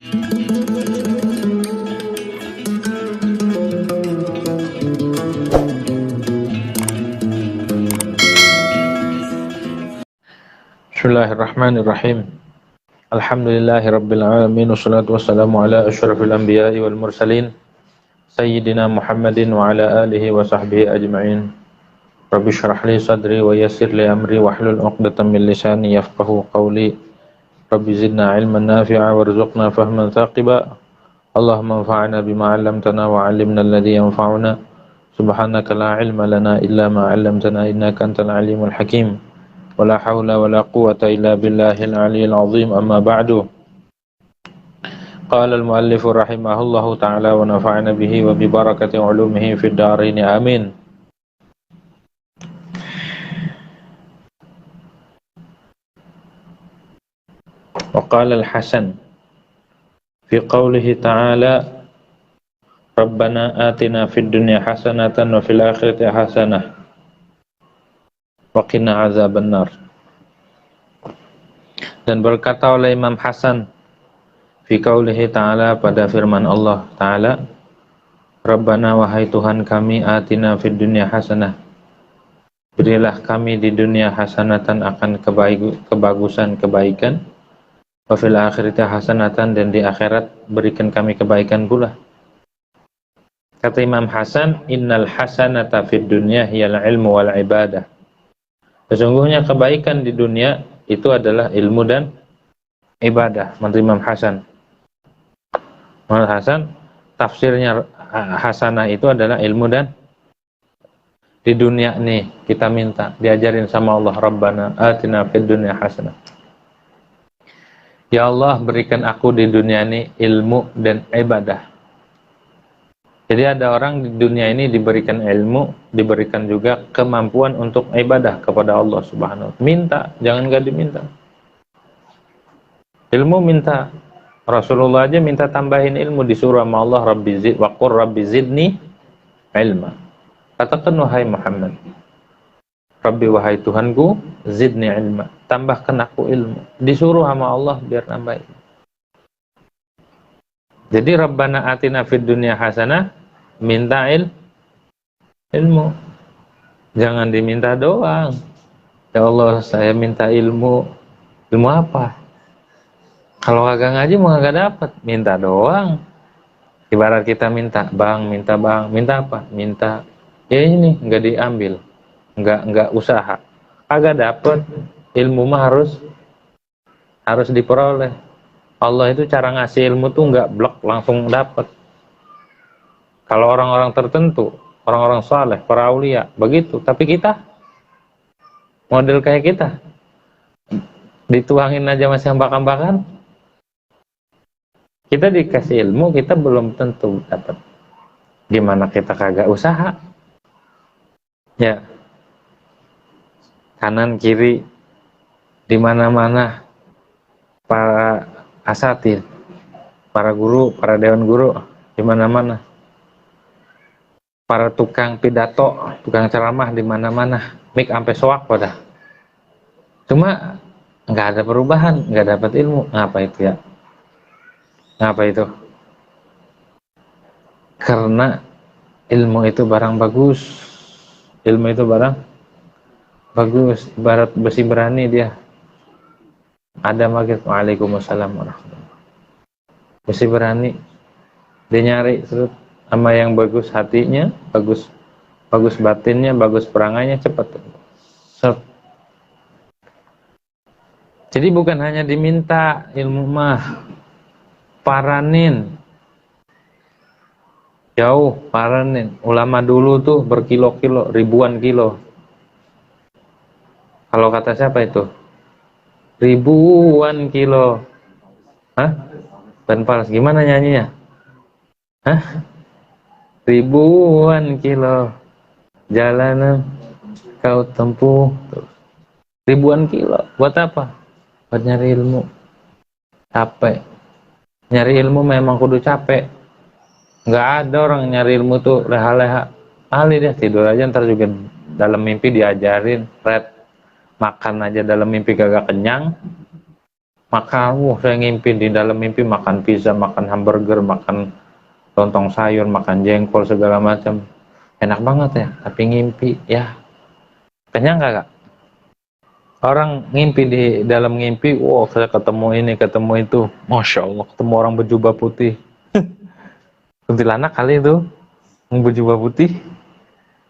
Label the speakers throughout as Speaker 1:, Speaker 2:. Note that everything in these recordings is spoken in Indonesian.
Speaker 1: Bismillahirrahmanirrahim. Alhamdulillahirabbil alamin wassalatu wassalamu ala asyrafil anbiya'i wal mursalin sayyidina Muhammadin wa ala alihi wa sahbihi ajma'in. Rabbi shrah li sadri wa yassir li amri wahlul 'uqdatam min lisani yafqahu qawli. Rabbi zidna 'ilman nafi'a warzuqna fahman thaqiba. Allahumma anfa'na bima 'allamtana wa 'allimna alladhi yanfa'una. Subhanaka la 'ilma lana illa ma 'allamtana innaka antal 'alimul hakim. Wala haula wala quwwata illa billahil aliyyil azim, amma ba'du. Qala al-muallif rahimahullahu ta'ala wa nafa'ana bihi wa bi barakati ulumihi fid dharain amin. Wa qala al-Hasan fi qawlihi ta'ala Rabbana atina fid dunya hasanatan wa fil akhirati hasanah wa qina azabannar. Dan berkata oleh Imam Hasan fi qaulihi ta'ala, pada firman Allah Ta'ala, Rabbana, wahai Tuhan kami, atina fid dunya hasanah, berilah kami di dunia hasanatan, akan kebagusan, kebaikan, wa fil akhirati hasanatan, dan di akhirat berikan kami kebaikan pula. Kata Imam Hasan, innal hasanata fid dunya hiyal ilmu wal ibadah. Sesungguhnya kebaikan di dunia itu adalah ilmu dan ibadah. Menurut Imam Hasan. Menurut Hasan, tafsirnya hasanah itu adalah ilmu dan di dunia nih kita minta diajarin sama Allah, Rabbana atina fid dunya hasanah. Ya Allah, berikan aku di dunia ini ilmu dan ibadah. Jadi ada orang di dunia ini diberikan ilmu, diberikan juga kemampuan untuk ibadah kepada Allah Subhanahu wa ta'ala. Minta, jangan gak diminta. Ilmu minta. Rasulullah aja minta tambahin ilmu, disuruh sama Allah, Rabbi zidni ilma. Katakan wahai Muhammad, Rabbi, wahai Tuhanku, zidni ilma, tambahkan aku ilmu. Disuruh sama Allah biar tambah ilmu. Jadi Rabbana atina fid dunya hasanah, minta ilmu. Jangan diminta doang. Ya Allah, saya minta ilmu. Ilmu apa? Kalau kagak ngaji mau kagak dapat. Minta doang. Ibarat kita minta bang, minta apa? Minta ya ini, enggak diambil. Enggak usaha. Kagak dapat. Ilmu mah harus diperoleh. Allah itu cara ngasih ilmu tuh nggak blok langsung dapat. Kalau orang-orang tertentu, orang-orang saleh, para aulia, begitu. Tapi kita, model kayak kita, dituangin aja masih ambak-ambakan. Kita dikasih ilmu, kita belum tentu dapat. Gimana kita kagak usaha? Ya, kanan kiri, di mana-mana para asatid, para guru, para dewan guru, di mana-mana. Para tukang pidato, tukang ceramah di mana-mana. Mik sampai soak pada. Cuma nggak ada perubahan, nggak dapat ilmu. Ngapa itu ya? Ngapa itu? Karena ilmu itu barang bagus. Ilmu itu barang bagus. Ibarat besi berani dia. Ada maghrib, waalaikumsalam warahmatullahi. Mesti berani. Dia nyari sama yang bagus hatinya, bagus batinnya, bagus perangannya, cepat. Jadi bukan hanya diminta ilmu mah, paranin. Jauh paranin. Ulama dulu tuh berkilo-kilo, ribuan kilo. Kalau kata siapa itu? Ribuan kilo. Hah? Ben Pals, gimana nyanyinya? Hah? Ribuan kilo jalanan kau tempuh. Ribuan kilo. Buat apa? Buat nyari ilmu. Capek. Nyari ilmu memang kudu capek. Nggak ada orang nyari ilmu tuh leha-leha. Ahli deh, tidur aja ntar juga dalam mimpi diajarin. Red. Makan aja dalam mimpi kagak kenyang. Maka saya ngimpi, di dalam mimpi makan pizza, makan hamburger, makan lontong sayur, makan jengkol segala macam. Enak banget ya, tapi ngimpi ya. Kenyang gak, Kak? Orang ngimpi, di dalam ngimpi, wow saya ketemu ini, ketemu itu. Masya Allah, ketemu orang berjubah putih. Kuntilanak kali itu, yang berjubah putih.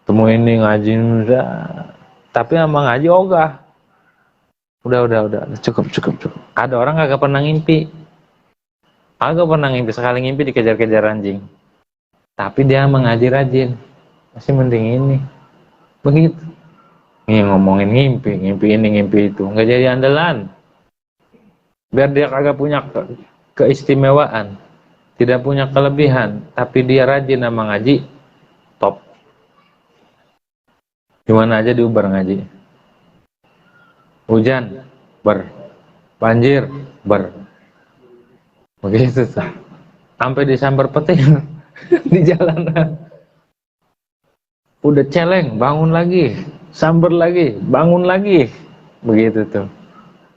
Speaker 1: Ketemu ini, ngaji, udah. Tapi sama ngaji ogah. Udah, cukup. Ada orang kagak pernah ngimpi. Kagak pernah ngimpi, sekali ngimpi dikejar-kejar anjing. Tapi dia mengaji rajin. Masih mending ini. Begitu. Ini ngomongin ngimpi ini, ngimpi itu. Nggak jadi andalan. Biar dia kagak punya keistimewaan. Tidak punya kelebihan. Tapi dia rajin sama ngaji. Top. Gimana aja diubar ngaji. Hujan. Banjir. Begitu tuh. Sampai disambar petir. Di jalanan. Udah celeng, bangun lagi. Sambar lagi, bangun lagi. Begitu tuh.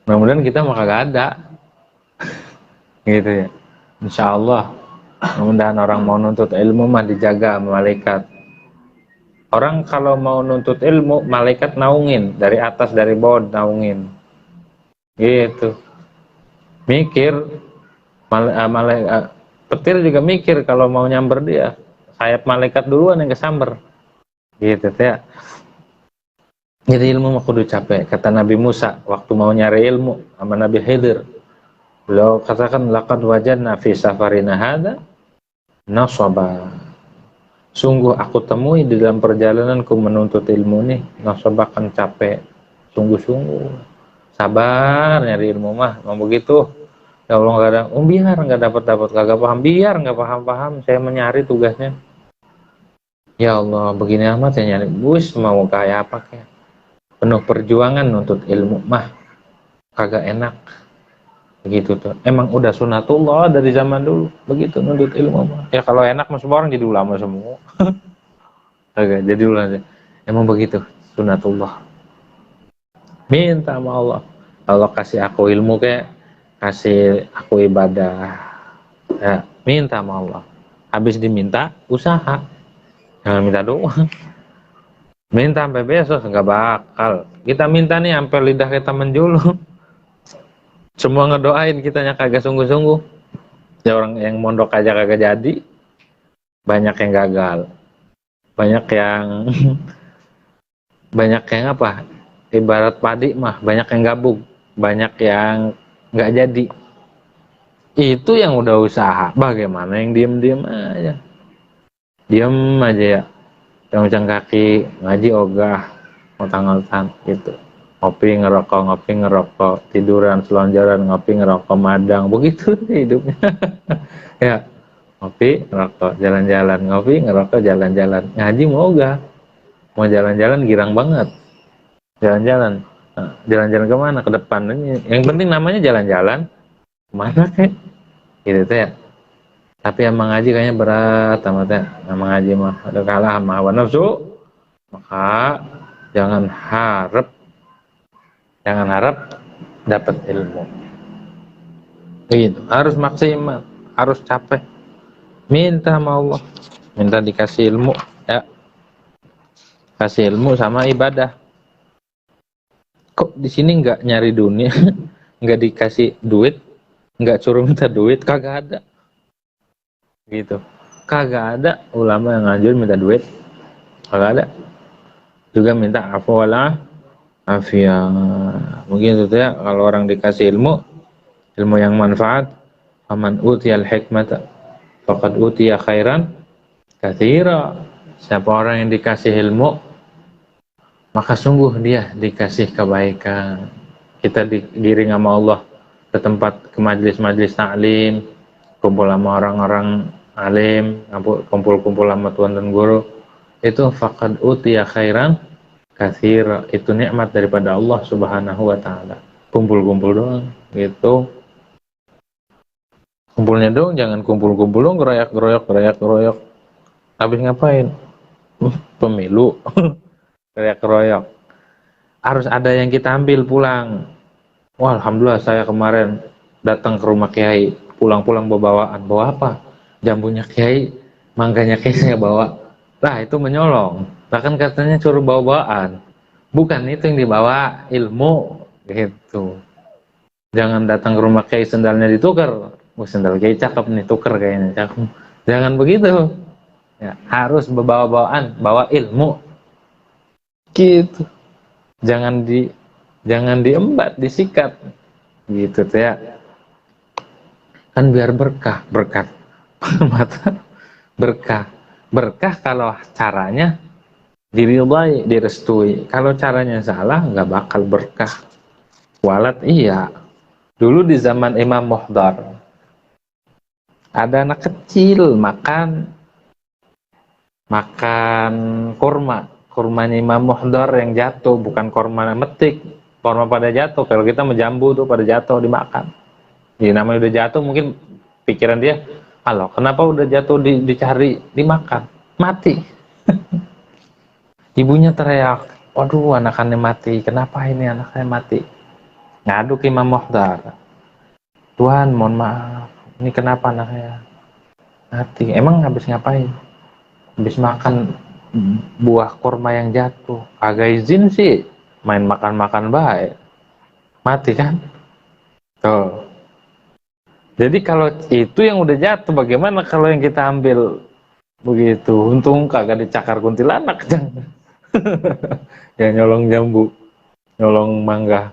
Speaker 1: Mudah-mudahan kita mah kagak ada. Gitu ya. Insya Allah. Mudah-mudahan orang mau nuntut ilmu mah dijaga sama malaikat. Orang kalau mau nuntut ilmu, malaikat naungin. Dari atas, dari bawah naungin. Gitu. Mikir. Petir juga mikir kalau mau nyamber dia. Sayap malaikat duluan yang kesamber. Gitu ya. Jadi ilmu mah kudu capek. Kata Nabi Musa waktu mau nyari ilmu sama Nabi Khidir, beliau katakan laqad wajadna fi safarina hadza nasaba. Sungguh aku temui di dalam perjalananku menuntut ilmu nih, nasaba kan capek. Sungguh-sungguh sabar nyari ilmu mah begitu. Ya Allah, nggak ada, biar nggak dapat kagak paham, biar nggak paham, saya menyari tugasnya. Ya Allah, begini amat saya nyari, bus mau kayak apa kayak. Penuh perjuangan nuntut ilmu mah kagak enak. Begitu tuh. Emang udah sunatullah dari zaman dulu. Begitu nuntut ilmu mah. Ya kalau enak mah semua orang jadi ulama semua. Kagak jadi ulama. Emang begitu sunatullah. Minta sama Allah. Allah kasih aku ilmu kayak, kasih aku ibadah. Ya, minta sama Allah. Habis diminta usaha. Jangan minta doang. Minta sampai besok nggak bakal. Kita minta nih sampai lidah kita menjulur. Semua ngedoain kitanya kagak sungguh-sungguh. Ya orang yang mondok aja kagak jadi. Banyak yang gagal. Banyak yang banyak yang apa? Ibarat padi mah banyak yang gabung. Banyak yang nggak jadi. Itu yang udah usaha. Bagaimana yang diem-diem aja? Diem aja ya. Yang kaki ngaji ogah, ngutang-ngutang gitu. Ngopi ngerokok, tiduran, selonjoran, ngopi ngerokok, madang, begitu hidupnya. Ya, ngopi ngerokok, jalan-jalan, ngopi ngerokok, jalan-jalan. Ngaji mau ogah, mau jalan-jalan girang banget. Jalan-jalan, nah, jalan-jalan kemana? Ke depan. Yang penting namanya jalan-jalan. Kemana kek? Gitu tuh ya. Tapi emang ngaji kayaknya berat amatnya. Emang ngaji mah ada kalah sama hawa nafsu. Maka jangan harap dapat ilmu. Begitu. Harus maksimal, harus capek. Minta sama Allah, minta dikasih ilmu, ya. Kasih ilmu sama ibadah. Kok di sini nggak nyari dunia, nggak dikasih duit, nggak suruh minta duit, kagak ada. Gitu, kagak ada ulama yang ngajuin minta duit, kagak ada. Juga minta afu wala afiyah. Mungkin itu ya, kalau orang dikasih ilmu yang manfaat, faman utiyal hikmata faqad utiya khairan katsira. Siapa orang yang dikasih ilmu, maka sungguh dia dikasih kebaikan. Kita digiring sama Allah ke tempat, ke majelis-majelis taklim, kumpul sama orang-orang alim, kumpul-kumpul sama tuan dan guru, itu faqad utiya khairan katsira. Itu nikmat daripada Allah Subhanahu wa taala. Kumpul-kumpul doang gitu. Kumpulnya dong, jangan kumpul-kumpul dong geroyak. Habis ngapain? Pemilu. Geroyak. Harus ada yang kita ambil pulang. Wah, alhamdulillah saya kemarin datang ke rumah kiai, pulang-pulang bawa apa? Jambunya kiai, mangganya kiai saya bawa. Lah itu menyolong. Bahkan katanya suruh bawa-bawaan. Bukan itu yang dibawa, ilmu gitu. Jangan datang ke rumah kiai sendalnya ditukar. Sendal kiai cakep nih, tuker kayaknya cakep. Jangan begitu. Ya, harus bawa-bawaan, bawa ilmu. Gitu. Jangan diembat, disikat. Gitu tuh ya. Kan biar berkah, berkat mata berkah. Berkah kalau caranya diridhai, direstui. Kalau caranya salah, nggak bakal berkah. Walat iya. Dulu di zaman Imam Muhdar, ada anak kecil makan kurmanya Imam Muhdar yang jatuh, bukan kurma metik. Kurma pada jatuh. Kalau kita menjambu tuh pada jatuh dimakan. Ya namanya udah jatuh, mungkin pikiran dia, halo, kenapa udah jatuh dicari, dimakan, mati. Ibunya teriak, waduh anakannya mati, kenapa ini anaknya mati? Ngadu ke Imam Muhdar, Tuhan mohon maaf, ini kenapa anaknya mati? Emang habis ngapain? Habis makan buah kurma yang jatuh. Kagak izin sih, main makan-makan baik, mati kan? Tuh. Jadi kalau itu yang udah jatuh, bagaimana kalau yang kita ambil begitu? Untung kagak dicakar kuntilanak, jangan. Ya nyolong jambu, nyolong mangga,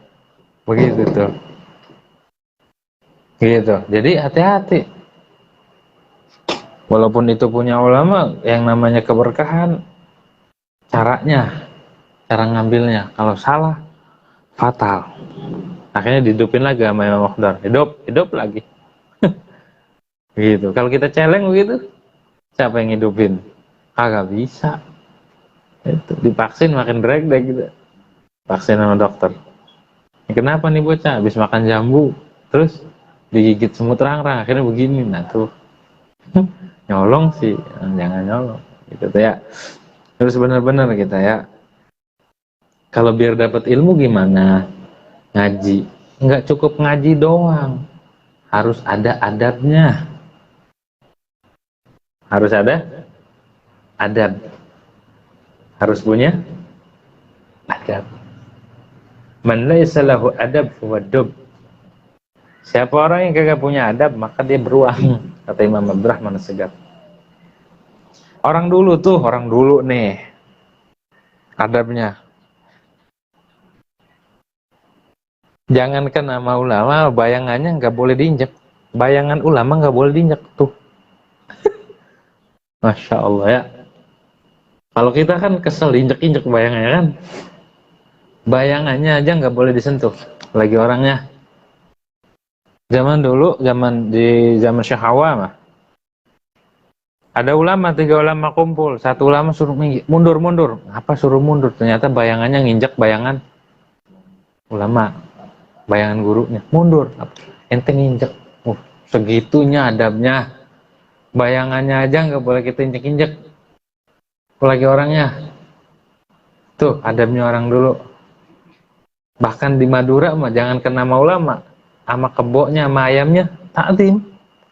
Speaker 1: begitu tuh. Gitu. Jadi hati-hati. Walaupun itu punya ulama, yang namanya keberkahan, cara ngambilnya. Kalau salah, fatal. Akhirnya dihidupin lagi sama Imam Muhdar. Hidup lagi. Gitu. Kalau kita celeng begitu, siapa yang hidupin? Kagak bisa. Itu divaksin makin dreg-dreg gitu. Vaksin sama dokter. Kenapa nih bocah? Habis makan jambu, terus digigit semut rang-rang, akhirnya begini. Nah tuh, nyolong sih, jangan nyolong. Gitu tuh ya. Terus benar-benar kita ya. Kalau biar dapat ilmu gimana? Ngaji. Nggak cukup ngaji doang. Harus ada adabnya. Harus ada adab. Harus punya adab. Man laisa lahu adab huwa dub. Siapa orang yang kagak punya adab, maka dia beruang, kata Imam Abdurrahman As-Segaf. Orang dulu nih, adabnya. Jangankan nama ulama, bayangannya nggak boleh diinjak. Bayangan ulama nggak boleh diinjak tuh. Masya Allah ya. Kalau kita kan kesel injek-injek bayangannya kan. Bayangannya aja nggak boleh disentuh. Lagi orangnya. Zaman dulu, zaman Syekh Hawa mah. Ada ulama, 3 ulama kumpul. Satu ulama suruh mundur. Apa suruh mundur? Ternyata bayangannya nginjek bayangan ulama. Bayangan gurunya. Mundur. Ente nginjek. Segitunya adabnya. Bayangannya aja nggak boleh kita injek-injek. Apalagi orangnya. Tuh adabnya orang dulu. Bahkan di Madura mah jangan kena nama ulama. Sama kebonya, sama ayamnya takdim.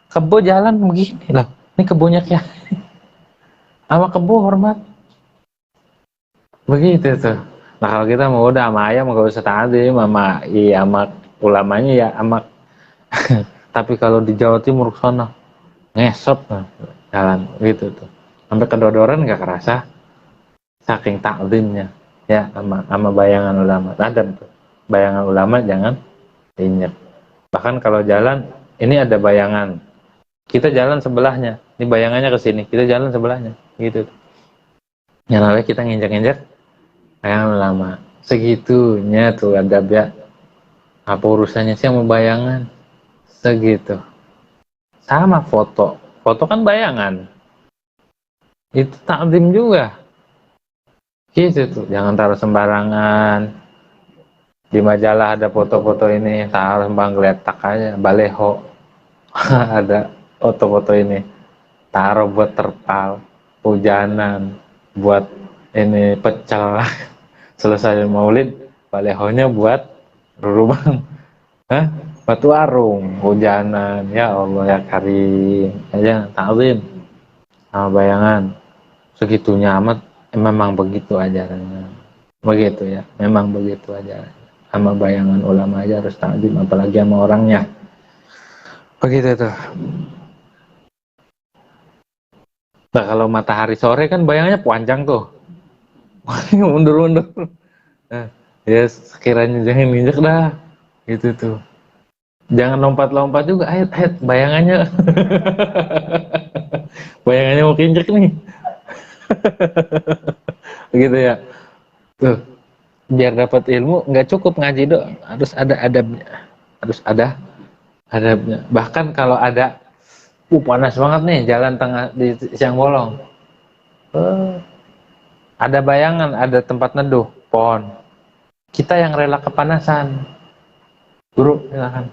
Speaker 1: Kebo jalan begini lah. Ini kebonya ya. Sama kebo hormat. Begitu tuh. Nah kalau kita mau udah sama ayam nggak usah takdim, sama ulamanya ya sama. Tapi kalau di Jawa Timur sana ngesot nah, jalan gitu tuh. Sampai kedodoran nggak kerasa. Saking takdimnya ya sama bayangan ulama. Adab tuh. Bayangan ulama jangan injek. Bahkan kalau jalan, ini ada bayangan. Kita jalan sebelahnya. Ini bayangannya ke sini. Kita jalan sebelahnya. Gitu. Yang lalu kita nginjak-injak bayangan ulama. Segitunya tuh adab ya. Apa urusannya sih sama bayangan? Segitu. Sama foto. Foto kan bayangan. Itu takdim juga. Gitu tuh. Jangan taruh sembarangan. Di majalah ada foto-foto ini, taruh sembang geletak aja, baleho. Ada foto-foto ini, taruh buat terpal, hujanan, buat ini pecel. Selesai maulid, balehonya buat rurubang. Hah? batu arung, hujanan, ya Allah ya Karim, aja ta'zim sama bayangan, segitunya amat, memang begitu ajarannya, begitu ya, memang begitu ajarannya, sama bayangan ulama aja harus ta'zim, apalagi sama orangnya, begitu tuh. Nah kalau matahari sore kan bayangannya panjang tuh, mundur-mundur, nah, ya sekiranya jangan injek dah, gitu tuh. Jangan lompat-lompat juga, ayat bayangannya. Bayangannya mau kinjek nih. Gitu ya. Tuh, biar dapat ilmu nggak cukup ngaji doang, harus ada adabnya. Harus ada adabnya. Bahkan kalau ada panas banget nih jalan tengah di siang bolong. Ada bayangan, ada tempat neduh, pohon. Kita yang rela kepanasan. Guru, silakan.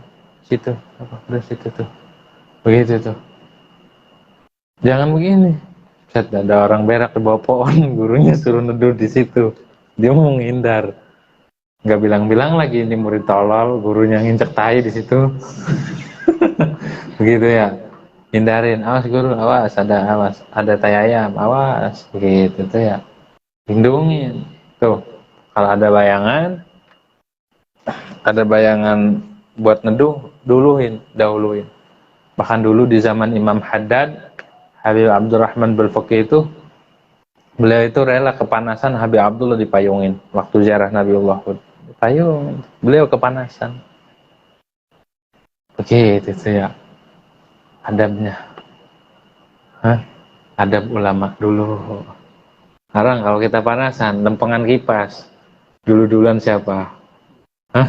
Speaker 1: Situ, apa? Udah situ tuh. Begitu tuh. Jangan begini. Set, ada orang berak di bawah pohon, gurunya suruh neduh di situ. Dia mau menghindar. Nggak bilang-bilang lagi ini murid tolol, gurunya nginjek tai di situ. Begitu ya. Hindarin, awas guru, awas, ada tai ayam, awas, gitu tuh ya. Lindungin. Tuh, kalau ada bayangan buat neduh, dahuluin. Bahkan dulu di zaman Imam Haddad, Habib Abdurrahman Balfaqih itu, beliau itu rela kepanasan Habib Abdullah dipayungin waktu ziarah Nabiullah Hud. Dipayungin, beliau kepanasan. Begitu itu ya adabnya. Hah? Adab ulama dulu. Sekarang kalau kita panasan, lempengan kipas. Dulu-duluan siapa? Hah?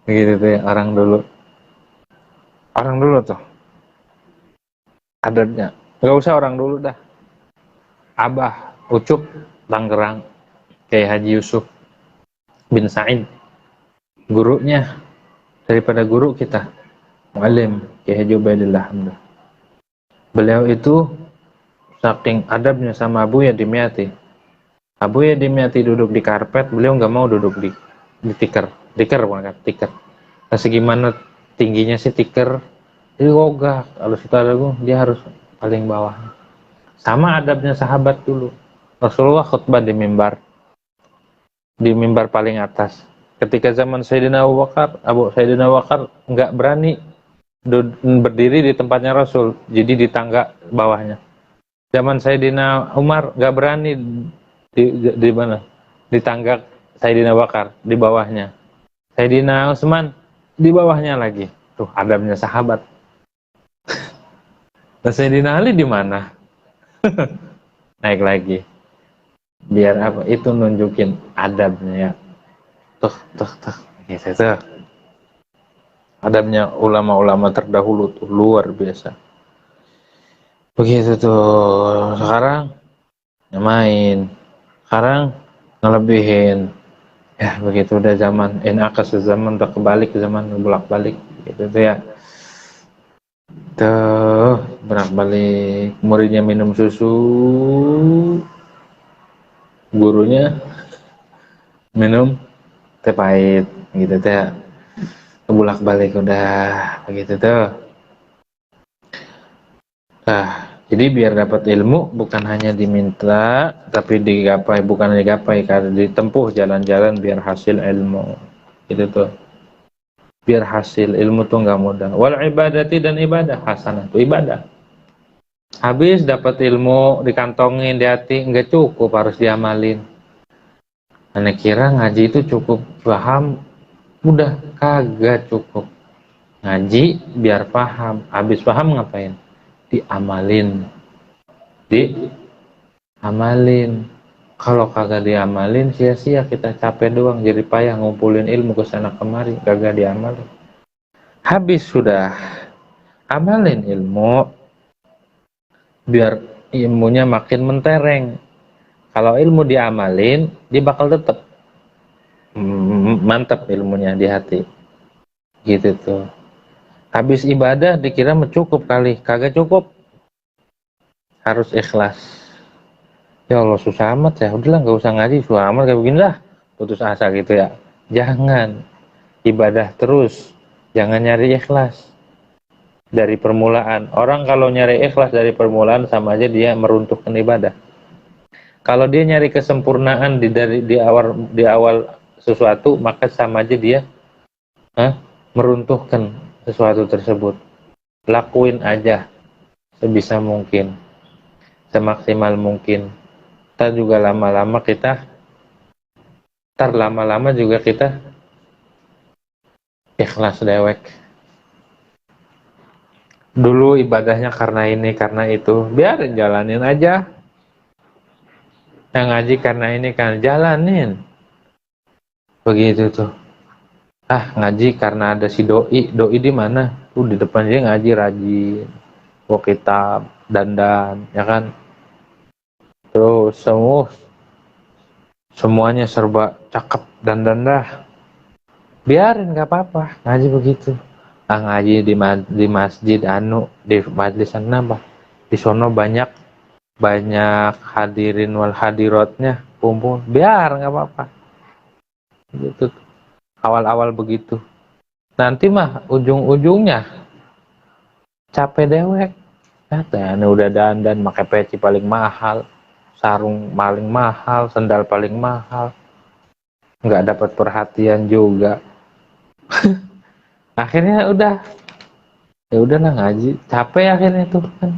Speaker 1: Begitu tuh ya, orang dulu. Orang dulu tuh adabnya. Gak usah orang dulu dah. Abah, Ucup, Tangerang, Kiai Haji Yusuf bin Said, gurunya daripada guru kita, muallim Kiai Haji Ubaidillah. Beliau itu saking adabnya sama Abu Yadimyati. Abu Yadimyati duduk di karpet, beliau nggak mau duduk di tikar bukan tikar. Nah, segimana tingginya sih tikar, jadi gogak. Kalau kita dia harus paling bawah. Sama adabnya sahabat dulu. Rasulullah khutbah di mimbar paling atas. Ketika zaman Sayyidina Abu Bakar nggak berani berdiri di tempatnya Rasul, jadi di tangga bawahnya. Zaman Sayyidina Umar nggak berani di mana? Di tangga Sayyidina Bakar, di bawahnya. Sayyidina Utsman di bawahnya lagi. Tuh adabnya sahabat. Nah, Sayyidina Ali di mana? Naik lagi. Biar apa? Itu nunjukin adabnya ya. Tuh. Gitu tuh. Adabnya ulama-ulama terdahulu tuh luar biasa. Begitu tuh. Sekarang main. Sekarang ngelebihin. Ya begitu udah zaman akas zaman udah kebalik, zaman bolak-balik gitu tuh ya. Tuh bolak-balik, muridnya minum susu, gurunya minum teh pahit gitu tuh ya. Bolak-balik udah begitu tuh. Nah, jadi biar dapat ilmu bukan hanya diminta, tapi bukan digapai, karena ditempuh jalan-jalan biar hasil ilmu. Gitu tuh. Biar hasil ilmu tuh nggak mudah. Wal ibadati, dan ibadah hasanah itu ibadah. Habis dapat ilmu dikantongin di hati nggak cukup, harus diamalin. Anak kira ngaji itu cukup paham, udah kagak cukup. Ngaji biar paham, habis paham ngapain? Diamalin. Kalau kagak diamalin, sia-sia kita capek doang, jadi payah ngumpulin ilmu ke sana kemari, kagak diamalin. Habis sudah amalin ilmu, biar ilmunya makin mentereng. Kalau ilmu diamalin, dia bakal tetap mantap ilmunya di hati. Gitu tuh. Habis ibadah dikira cukup kali, kagak cukup. Harus ikhlas. Ya Allah susah amat ya, udahlah nggak usah ngaji, susah amat kayak begini lah, putus asa gitu ya. Jangan. ibadah terus, jangan nyari ikhlas dari permulaan. Orang kalau nyari ikhlas dari permulaan sama aja dia meruntuhkan ibadah. Kalau dia nyari kesempurnaan di awal sesuatu, maka sama aja dia meruntuhkan sesuatu tersebut. Lakuin aja sebisa mungkin, semaksimal mungkin. Lama-lama juga kita ikhlas dewek. Dulu ibadahnya karena ini, karena itu, biarin, jalanin aja. Yang ngaji karena ini, kan jalanin. Begitu tuh. Ngaji karena ada si doi di mana? Tuh di depan dia ngaji rajin, bawa kitab, dandan, ya kan? Terus semuanya serba cakep dandan dah. Biarin, nggak apa-apa, ngaji begitu. Ngaji di masjid di majlis apa? Di sono banyak hadirin wal hadiratnya kumpul, biar nggak apa-apa. Gitu. Awal-awal begitu. Nanti mah ujung-ujungnya capek dewek. Ini udah dandan, pakai peci paling mahal, sarung paling mahal, sendal paling mahal, nggak dapat perhatian juga. Akhirnya ya udahlah ngaji, capek akhirnya tuh kan.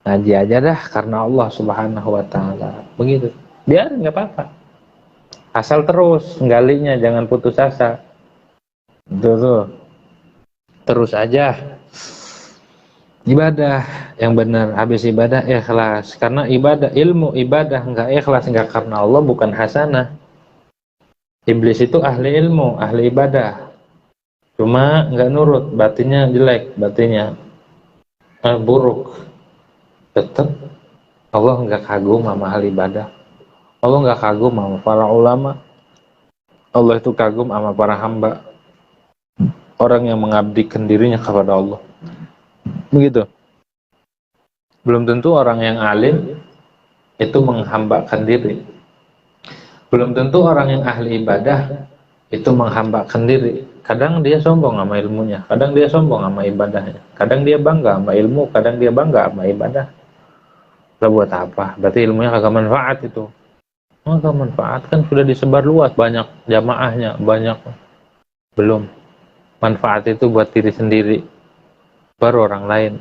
Speaker 1: Ngaji aja dah karena Allah Subhanahu wa taala. Begitu. Biarin, nggak apa-apa. Asal terus galinya, jangan putus asa. Tuh. Terus aja. Ibadah yang benar, habis ibadah ikhlas. Karena ilmu ibadah nggak ikhlas, nggak karena Allah, bukan hasanah. Iblis itu ahli ilmu, ahli ibadah. Cuma nggak nurut, batinnya jelek, batinnya buruk. Tetap Allah nggak kagum sama ahli ibadah. Allah nggak kagum sama para ulama. Allah itu kagum sama para hamba, orang yang mengabdikan dirinya kepada Allah. Begitu. Belum tentu orang yang alim itu menghambakan diri. Belum tentu orang yang ahli ibadah itu menghambakan diri. Kadang dia sombong sama ilmunya, kadang dia sombong sama ibadahnya, kadang dia bangga sama ilmu, kadang dia bangga sama ibadah. Lah buat apa? Berarti ilmunya kagak manfaat itu. Kagak manfaat, kan sudah disebar luas, banyak jamaahnya, banyak. Belum. Manfaat itu buat diri sendiri, baru orang lain.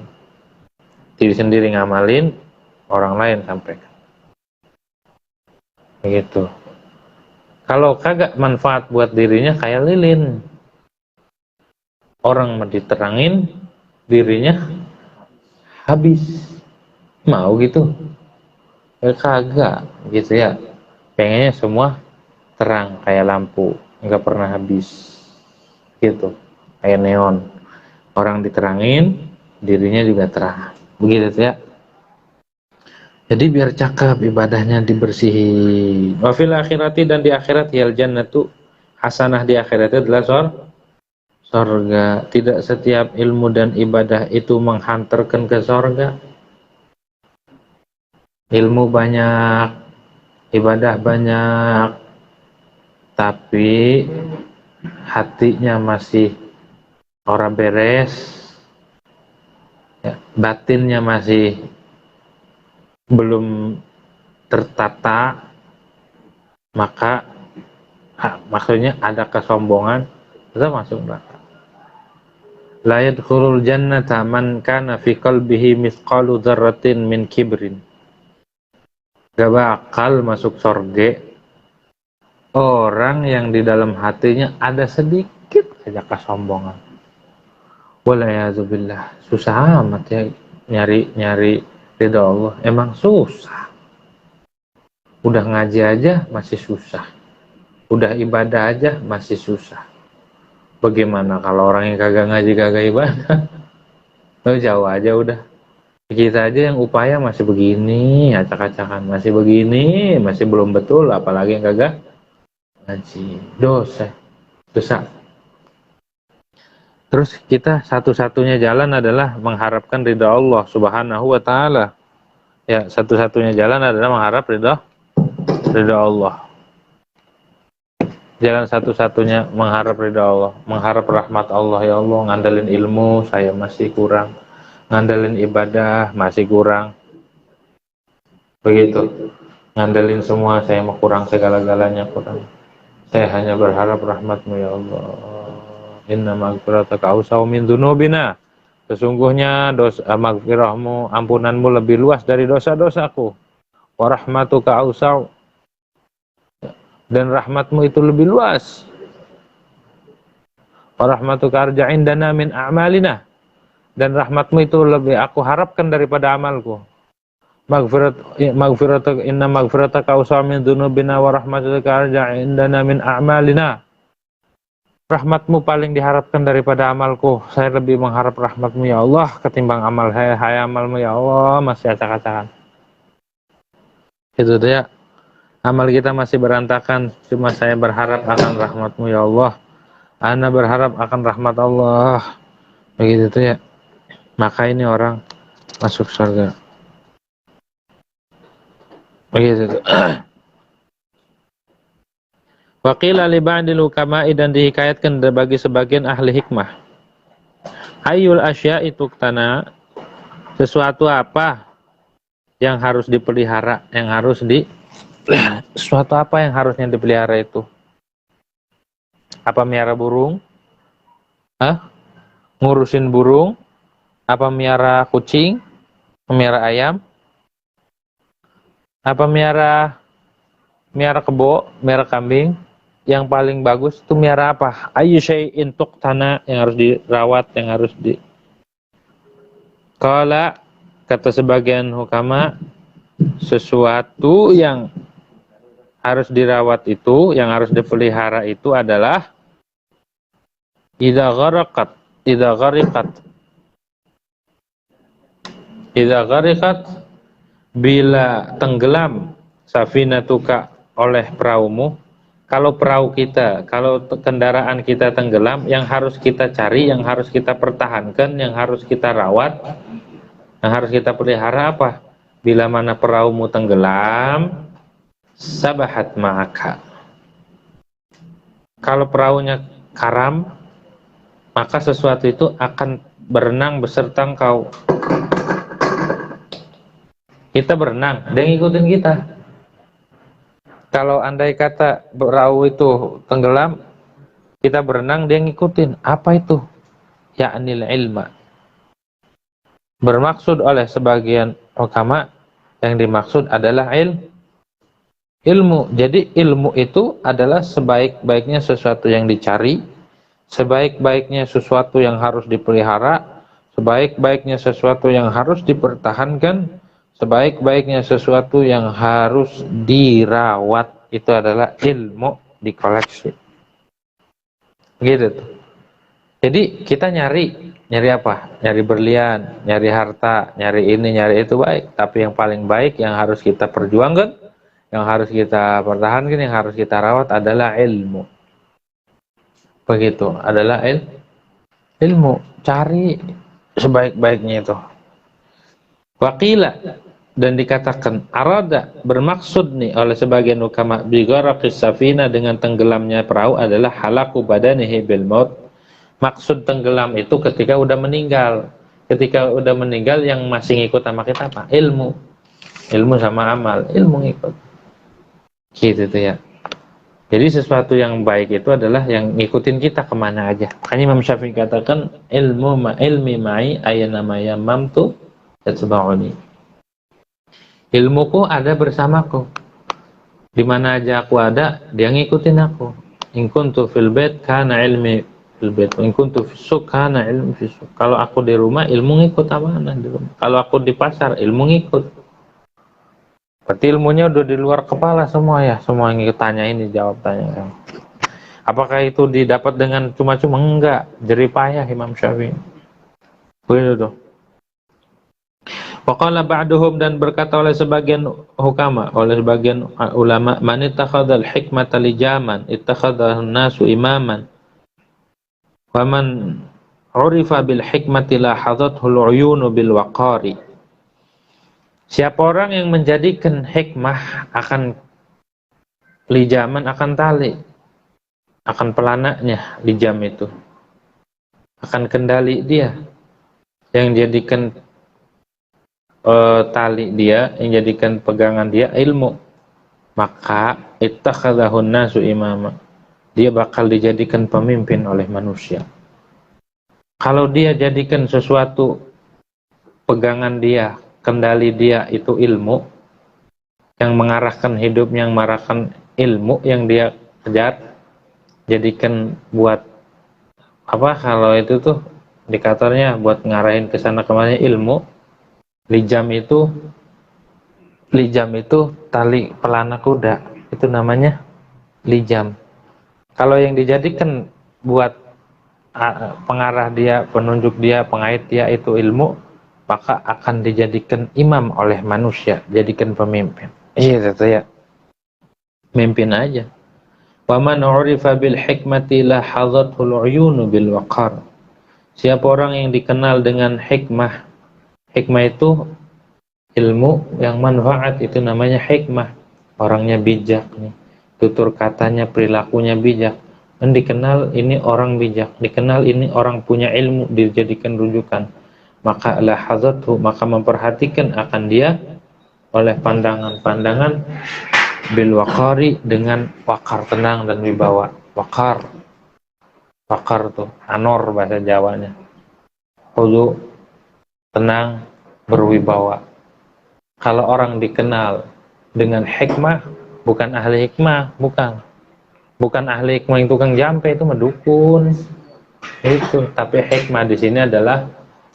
Speaker 1: Diri sendiri ngamalin, orang lain sampaikan. Begitu. Kalau kagak manfaat buat dirinya, kayak lilin. Orang diterangin, dirinya habis. Mau gitu? Kagak, gitu ya. Pengennya semua terang, kayak lampu, nggak pernah habis. Gitu, kayak neon. Orang diterangin, dirinya juga terang. Begitu ya. Jadi biar cakep ibadahnya, dibersihin. Wa fil akhirati, dan di akhirat, yal jannatu, hasanah di akhirat adalah sorga. Tidak setiap ilmu dan ibadah itu menghantarkan ke sorga. Ilmu banyak, ibadah banyak, tapi hatinya masih ora beres, ya, batinnya masih belum tertata, maka maksudnya ada kesombongan, itu masuk neraka. La yadkhulul jannata man kana fi qalbihi mithqalu dzarratin min kibrin. Gak bakal masuk surga orang yang di dalam hatinya ada sedikit saja kesombongan. Walayyazubillah. Susah amat ya nyari ridha Allah. Emang susah. Udah ngaji aja masih susah. Udah ibadah aja masih susah. Bagaimana kalau orang yang kagak ngaji, kagak ibadah? Jauh aja udah. Kita aja yang upaya masih begini, acak-acakan masih begini, masih belum betul, apalagi yang kagak ngaji. Dosa. Terus kita satu-satunya jalan adalah mengharapkan ridha Allah Subhanahu wa taala. Ya, satu-satunya jalan adalah mengharap ridha Allah. Jalan satu-satunya mengharap ridha Allah, mengharap rahmat Allah. Ya Allah, ngandelin ilmu saya masih kurang, ngandelin ibadah masih kurang. Begitu. Ngandelin semua saya mau kurang, segala-galanya kurang. Saya hanya berharap rahmat-Mu ya Allah. Inna maghfirataka awsa'u min dzunubina. Sesungguhnya dosa maghfirahmu, ampunanmu lebih luas dari dosa-dosaku. Wa rahmatuka awsa'u, dan rahmatmu itu lebih luas. Wa rahmatuka arja indana min a'malina, dan rahmatmu itu lebih aku harapkan daripada amalku. Maghfirataka inna maghfirataka awsa'u min dzunubina wa rahmatuka arja indana min a'malina. Rahmatmu paling diharapkan daripada amalku. Saya lebih mengharap rahmatmu ya Allah ketimbang amal saya. Hai amalmu ya Allah masih acak-acakan. Itu dia. Amal kita masih berantakan. Cuma saya berharap akan rahmatmu ya Allah. Ana berharap akan rahmat Allah. Begitu tuh ya. Maka ini orang masuk surga. Begitu tuh. Waqila li ba'dil hukama'i, dan dihikayatkan bagi sebagian ahli hikmah. Ayyul asya'i tuktana, sesuatu apa yang harus dipelihara, yang harus sesuatu apa yang harusnya dipelihara itu? Apa miara burung? Hah? Ngurusin burung? Apa miara kucing? Miara ayam? Apa miara kebo? Miara kambing? Yang paling bagus itu miara apa? Ayyu syai'in tuqtana, yang harus dirawat, yang harus Qala, kata sebagian hukama, sesuatu yang harus dirawat itu, yang harus dipelihara itu adalah idza ghariqat, bila tenggelam safinatuka, oleh perahumu. Kalau perahu kita, kalau kendaraan kita tenggelam, yang harus kita cari, yang harus kita pertahankan, yang harus kita rawat, yang harus kita pelihara apa? Bila mana perahumu tenggelam, sabahat ma'aka. Kalau perahunya karam, maka sesuatu itu akan berenang beserta engkau. Kita berenang, dia ngikutin kita. Kalau andai kata perahu itu tenggelam, kita berenang, dia ngikutin. Apa itu? Ya'nil ilma. Bermaksud oleh sebagian ulama, yang dimaksud adalah ilmu. Jadi ilmu itu adalah sebaik-baiknya sesuatu yang dicari, sebaik-baiknya sesuatu yang harus dipelihara, sebaik-baiknya sesuatu yang harus dipertahankan, sebaik-baiknya sesuatu yang harus dirawat. Itu adalah ilmu dikoleksi. Gitu tuh. Jadi kita nyari apa? Nyari berlian, nyari harta, nyari ini, nyari itu baik. Tapi yang paling baik, yang harus kita perjuangkan, yang harus kita pertahankan, yang harus kita rawat adalah ilmu. Begitu, adalah ilmu. Cari sebaik-baiknya itu. Waqila, dan dikatakan arada, bermaksud nih oleh sebagian ulama, bigharaqis safina, dengan tenggelamnya perahu adalah halaku badanihi bil maut. Maksud tenggelam itu ketika udah meninggal. Ketika udah meninggal, yang masih ngikut sama kita apa? Ilmu sama amal. Ilmu ngikut. Gitu tuh ya. Jadi sesuatu yang baik itu adalah yang ngikutin kita kemana aja. Makanya Imam Syafi'i katakan, ilmi ma'i ayana ma yammamtu yatsba'uni. Ilmuku ada bersamaku. Di mana aja aku ada, dia ngikutin aku. In kuntu fil bait kana ilmi fil bait, in kuntu fis suq kana ilmi fis suq. Kalau aku di rumah, ilmu ngikut amanah di rumah. Kalau aku di pasar, ilmu ngikut. Berarti ilmunya udah di luar kepala semua ya. Semua yang tanya ini jawab tanya. Apakah itu didapat dengan cuma-cuma? Enggak. Jerih payah Imam Syafi'i. Begitu tuh. Waqala ba'duhum, dan berkata oleh sebagian hukama, oleh sebagian ulama, man ittakhadhal hikmata lijaman ittakhadhahu nasu imaman wa man urifa bil hikmati lahadhathul uyunu bil waqari. Siapa orang yang menjadikan hikmah akan lijaman, akan tali, akan pelanaknya lijam itu, akan kendali dia, yang jadikan tali dia, yang jadikan pegangan dia ilmu. Maka ittakhadhahun nasu imama, dia bakal dijadikan pemimpin oleh manusia. Kalau dia jadikan sesuatu pegangan dia, kendali dia itu ilmu, yang mengarahkan hidupnya, yang mengarahkan ilmu yang dia kejar, jadikan buat apa, kalau itu tuh indikatornya buat ngarahin ke sana kemana ilmu. Lijam itu tali pelana kuda, itu namanya lijam. Kalau yang dijadikan buat pengarah dia, penunjuk dia, pengait dia itu ilmu, maka akan dijadikan imam oleh manusia, jadikan pemimpin. Iya, itu ya, mimpin aja. Wa man 'urifa bil hikmati la hadathul 'uyunu bil waqar. Siapa orang yang dikenal dengan hikmah, hikmah itu ilmu yang manfaat, itu namanya hikmah. Orangnya bijak nih, tutur katanya, perilakunya bijak, dan dikenal ini orang bijak, dikenal ini orang punya ilmu, dijadikan rujukan. Maka lahazathu, maka memperhatikan akan dia oleh pandangan-pandangan bil waqari, dengan wakar, tenang dan wibawa. Wakar tuh anor bahasa Jawanya, hudu, tenang, berwibawa. Kalau orang dikenal dengan hikmah, bukan ahli hikmah, bukan ahli hikmah yang tukang jampe, itu mendukun itu. Tapi hikmah di sini adalah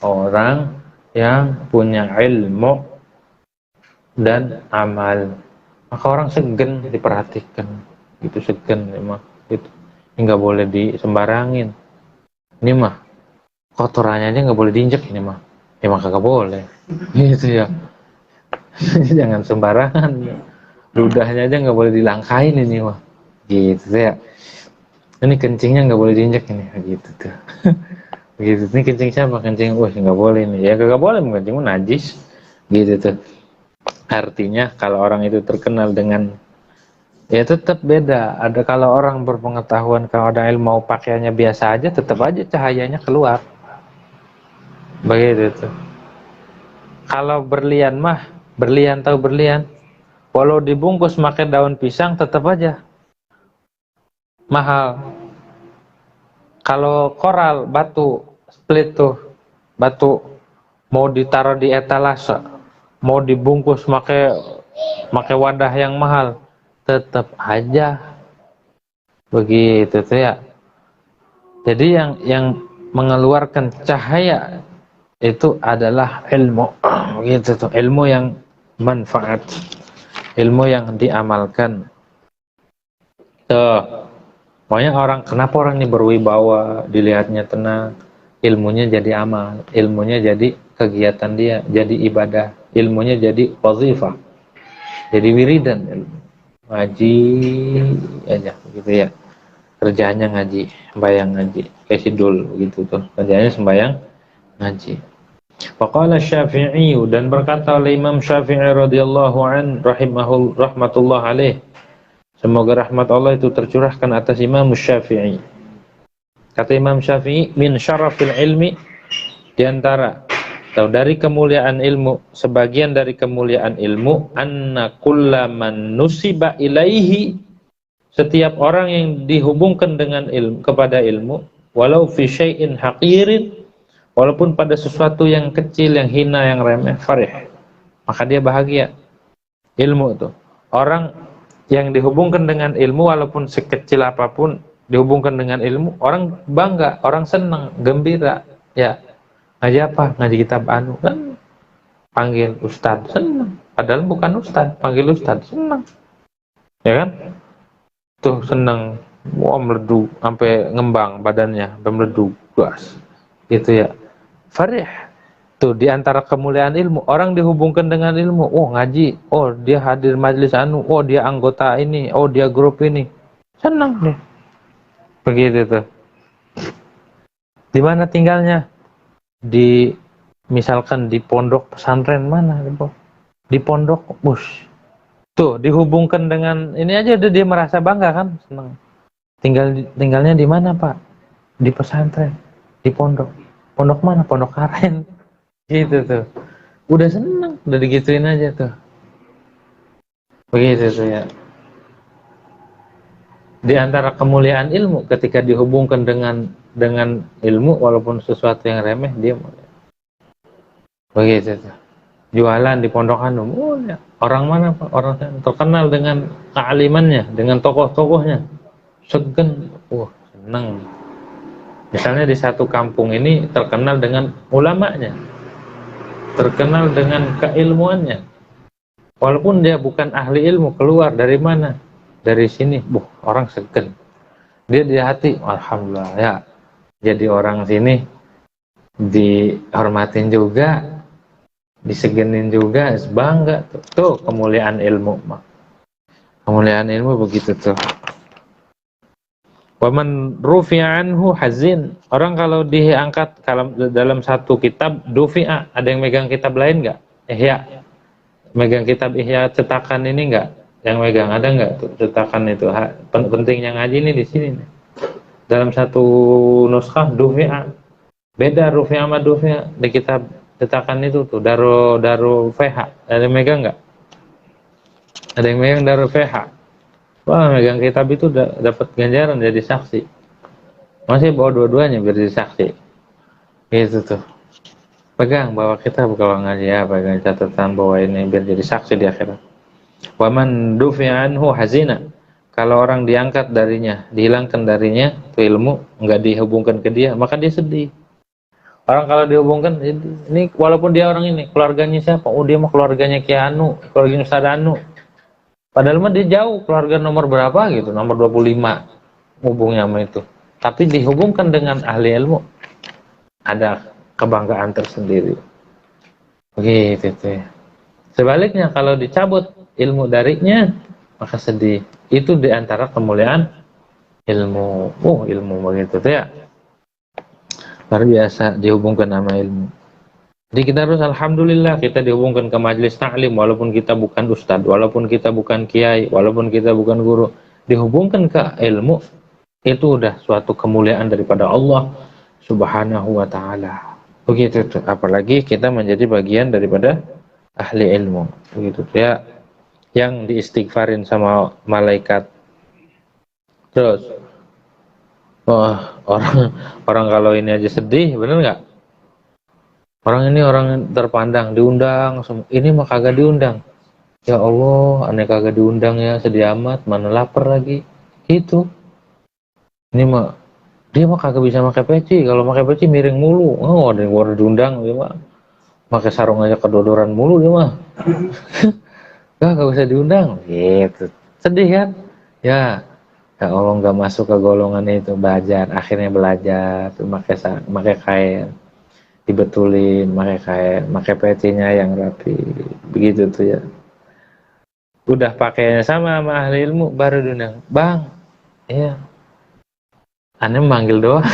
Speaker 1: orang yang punya ilmu dan amal, maka orang segen diperhatikan, itu segen memang, itu nggak boleh disembarangin. Ini mah kotorannya aja nggak boleh diinjek, ini mah emang kagak boleh gitu ya. Jangan sembarangan, ludahnya aja nggak boleh dilangkain ini mah, gitu ya. Ini kencingnya nggak boleh diinjek ini, gitu tuh. Gitu, ini kencing siapa? Kencing, wah nggak boleh ini, ya kagak boleh, kencing najis, gitu tuh. Artinya kalau orang itu terkenal dengan, ya tetap beda. Ada kalau orang berpengetahuan, kalau ada ilmu, pakaiannya biasa aja, tetap aja cahayanya keluar, begitu tuh. Kalau berlian mah, berlian, tahu berlian, walau dibungkus pakai daun pisang tetap aja mahal. Kalau koral, batu split tuh, batu mau ditaruh di etalase, mau dibungkus pakai wadah yang mahal, tetap aja begitu tuh ya. Jadi yang mengeluarkan cahaya itu adalah ilmu, begitu tuh, ilmu yang manfaat, ilmu yang diamalkan. Tuh, pokoknya orang, kenapa orang ini berwibawa, dilihatnya tenang, ilmunya jadi amal, ilmunya jadi kegiatan dia, jadi ibadah, ilmunya jadi wazifah, jadi wiridan, ilmu. Ngaji aja gitu ya, kerjaannya ngaji, sembahyang ngaji, kayak sidul gitu tuh, kerjanya sembahyang ngaji. Faqala Syafi'i, dan berkata oleh Imam Syafi'i radhiyallahu an rahmatullah alaih, semoga rahmat Allah itu tercurahkan atas Imam Syafi'i. Kata Imam Syafi'i, min syarafil ilmi, diantara atau dari kemuliaan ilmu, sebagian dari kemuliaan ilmu, anna kullaman nusiba ilaihi, setiap orang yang dihubungkan dengan ilmu, kepada ilmu, walau fi syai'in haqirin, walaupun pada sesuatu yang kecil, yang hina, yang remeh, farih, maka dia bahagia. Ilmu itu, orang yang dihubungkan dengan ilmu, walaupun sekecil apapun, dihubungkan dengan ilmu, orang bangga, orang senang, gembira. Ya, ngaji apa? Ngaji kitab anu, kan panggil ustad, senang. Padahal bukan ustad, panggil ustad, senang. Ya kan? Tuh senang, wah meledu, sampai ngembang badannya, sampai meledu, gas. Gitu ya. Farih. Tuh, di antara kemuliaan ilmu, orang dihubungkan dengan ilmu. Oh ngaji, oh dia hadir majelis anu, oh dia anggota ini, oh dia grup ini, senang deh. Begitu tuh. Di mana tinggalnya? Di, misalkan di pondok pesantren mana? Di pondok, tuh dihubungkan dengan ini aja, dia merasa bangga kan, senang. Tinggalnya di mana, Pak? Di pesantren, di pondok. Pondok mana? Pondok Aren. Gitu tuh. Udah seneng, udah digituin aja tuh. Begitu tuh ya. Di antara kemuliaan ilmu ketika dihubungkan dengan ilmu, walaupun sesuatu yang remeh, dia mulia. Begitu tuh. Jualan di pondokan mulia. Orang mana, Pak? Orang yang terkenal dengan kealimannya, dengan tokoh-tokohnya. Segen, seneng. Misalnya di satu kampung ini terkenal dengan ulamanya, terkenal dengan keilmuannya. Walaupun dia bukan ahli ilmu, keluar dari mana? Dari sini, orang segen. Dia di hati, alhamdulillah ya. Jadi orang sini dihormatin juga, disegenin juga, bangga tuh. Tuh kemuliaan ilmu, kemuliaan ilmu begitu tuh. Waman rufi'a anhu hazin. Orang kalau diangkat dalam satu kitab dufi'a, ada yang megang kitab lain nggak? Ihya, megang kitab Ihya cetakan ini nggak? Yang megang ada nggak tuh cetakan itu? Pentingnya ngaji ini di sini nih. Dalam satu nuskah dufi'a, beda rufi'a sama dufi'a di kitab cetakan itu tuh daru FH. Ada yang megang nggak? Ada yang megang daru FH? Wah, megang kitab itu dapat ganjaran jadi saksi. Masih bawa dua-duanya biar jadi saksi. Gitu tuh. Pegang bawa kitab kalau ngaji ya, pegang catatan bawa ini biar jadi saksi di akhirat. Waman dufi'a anhu hazina. Kalau orang diangkat darinya, dihilangkan darinya itu ilmu, enggak dihubungkan ke dia, maka dia sedih. Orang kalau dihubungkan, ini walaupun dia orang ini, keluarganya siapa? Oh, dia mah keluarganya Ki Anu, keluarganya Ustaz Anu. Padahal mah dia jauh, keluarga nomor berapa gitu, nomor 25 hubungnya sama itu. Tapi dihubungkan dengan ahli ilmu, ada kebanggaan tersendiri. Begitu tuh. Sebaliknya kalau dicabut ilmu darinya, maka sedih. Itu diantara kemuliaan ilmu. Ilmu begitu tuh ya. Luar biasa dihubungkan sama ilmu. Jadi kita harus alhamdulillah kita dihubungkan ke majelis ta'lim, walaupun kita bukan ustadz, walaupun kita bukan kiai, walaupun kita bukan guru, dihubungkan ke ilmu, itu udah suatu kemuliaan daripada Allah Subhanahu wa ta'ala. Begitu tuh, apalagi kita menjadi bagian daripada ahli ilmu. Begitu tuh ya, yang diistighfarin sama malaikat. Terus orang kalau ini aja sedih, bener nggak? Orang ini orang terpandang, diundang, ini mah kagak diundang. Ya Allah, aneh kagak diundang ya, sedih amat, mana lapar lagi. Gitu. Ini mah, dia mah kagak bisa pakai peci, kalau pakai peci miring mulu. Ada yang baru diundang, dia mah. Pakai sarung aja kedodoran mulu dia mah. Kagak bisa diundang. Gitu. Sedih kan? Ya Allah nggak masuk ke golongan itu, belajar. Akhirnya belajar, pakai kain. Dibetulin, pakai pecinya yang rapi, begitu tuh ya. Udah pakainya sama ahli ilmu, baru diundang, bang, iya, aneh manggil doang,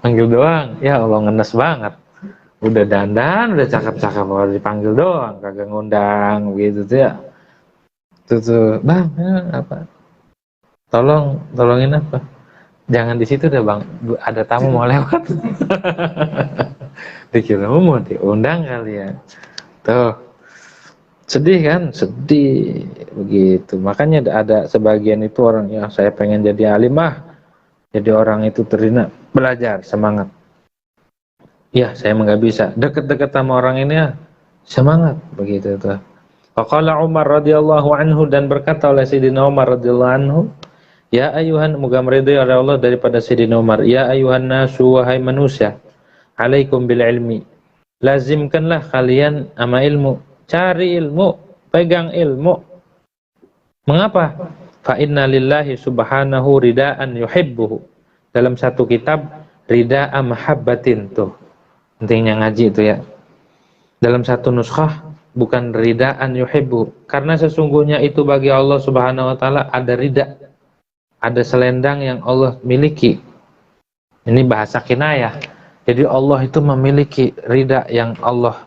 Speaker 1: manggil doang, ya Allah ngenes banget, udah dandan, udah cakep-cakep, baru dipanggil doang, kagak ngundang, begitu tuh ya. Tuh, bang, apa? Tolongin apa? Jangan di situ deh bang, ada tamu mau lewat. Dikira mau diundang kali ya. Tuh, sedih kan? Sedih begitu. Makanya ada sebagian itu orang yang saya pengen jadi alimah, jadi orang itu terina belajar semangat. Ya saya nggak bisa deket-deket sama orang ini ya, semangat begitu tuh. Faqala Umar radhiyallahu anhu, dan berkata oleh Sayyidina Umar radhiyallahu anhu, ya ayuhan, moga meridai oleh Allah daripada Sayyidina Umar, ya ayuhan nasu, wahai manusia, alaikum bil ilmi, lazimkanlah kalian ama ilmu, cari ilmu, pegang ilmu. Mengapa? Fa inna lillahi subhanahu ridaan yuhibbuhu. Dalam satu kitab, rida'a mahabbatin, tuh pentingnya ngaji itu ya. Dalam satu nuskah, bukan ridaan yuhibbu, karena sesungguhnya itu bagi Allah Subhanahu wa ta'ala ada rida, ada selendang yang Allah miliki. Ini bahasa kinayah. Jadi Allah itu memiliki rida yang Allah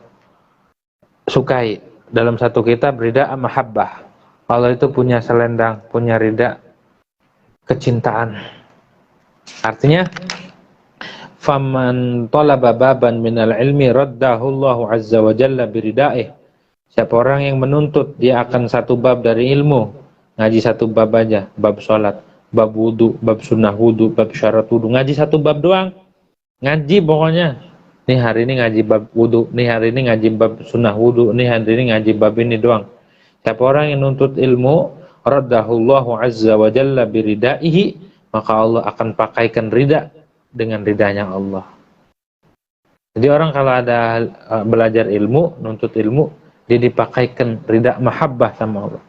Speaker 1: sukai. Dalam satu kitab rida mahabbah, Allah itu punya selendang, punya rida kecintaan. Artinya, faman talaba baban minal ilmi raddahu Allahu azza wa jalla birida'ih. Siapa orang yang menuntut dia akan satu bab dari ilmu, ngaji satu bab aja, bab sholat, bab wudu, bab sunnah wudu, bab syarat wudu, ngaji satu bab doang, ngaji pokoknya. Nih hari ini ngaji bab wudu, nih hari ini ngaji bab sunnah wudu, nih hari ini ngaji bab ini doang. Siapa orang yang nuntut ilmu, raddahullahu azza wa jalla biridaihi, maka Allah akan pakaikan rida dengan ridanya Allah. Jadi orang kalau ada belajar ilmu, nuntut ilmu, dia dipakaikan rida mahabbah sama Allah.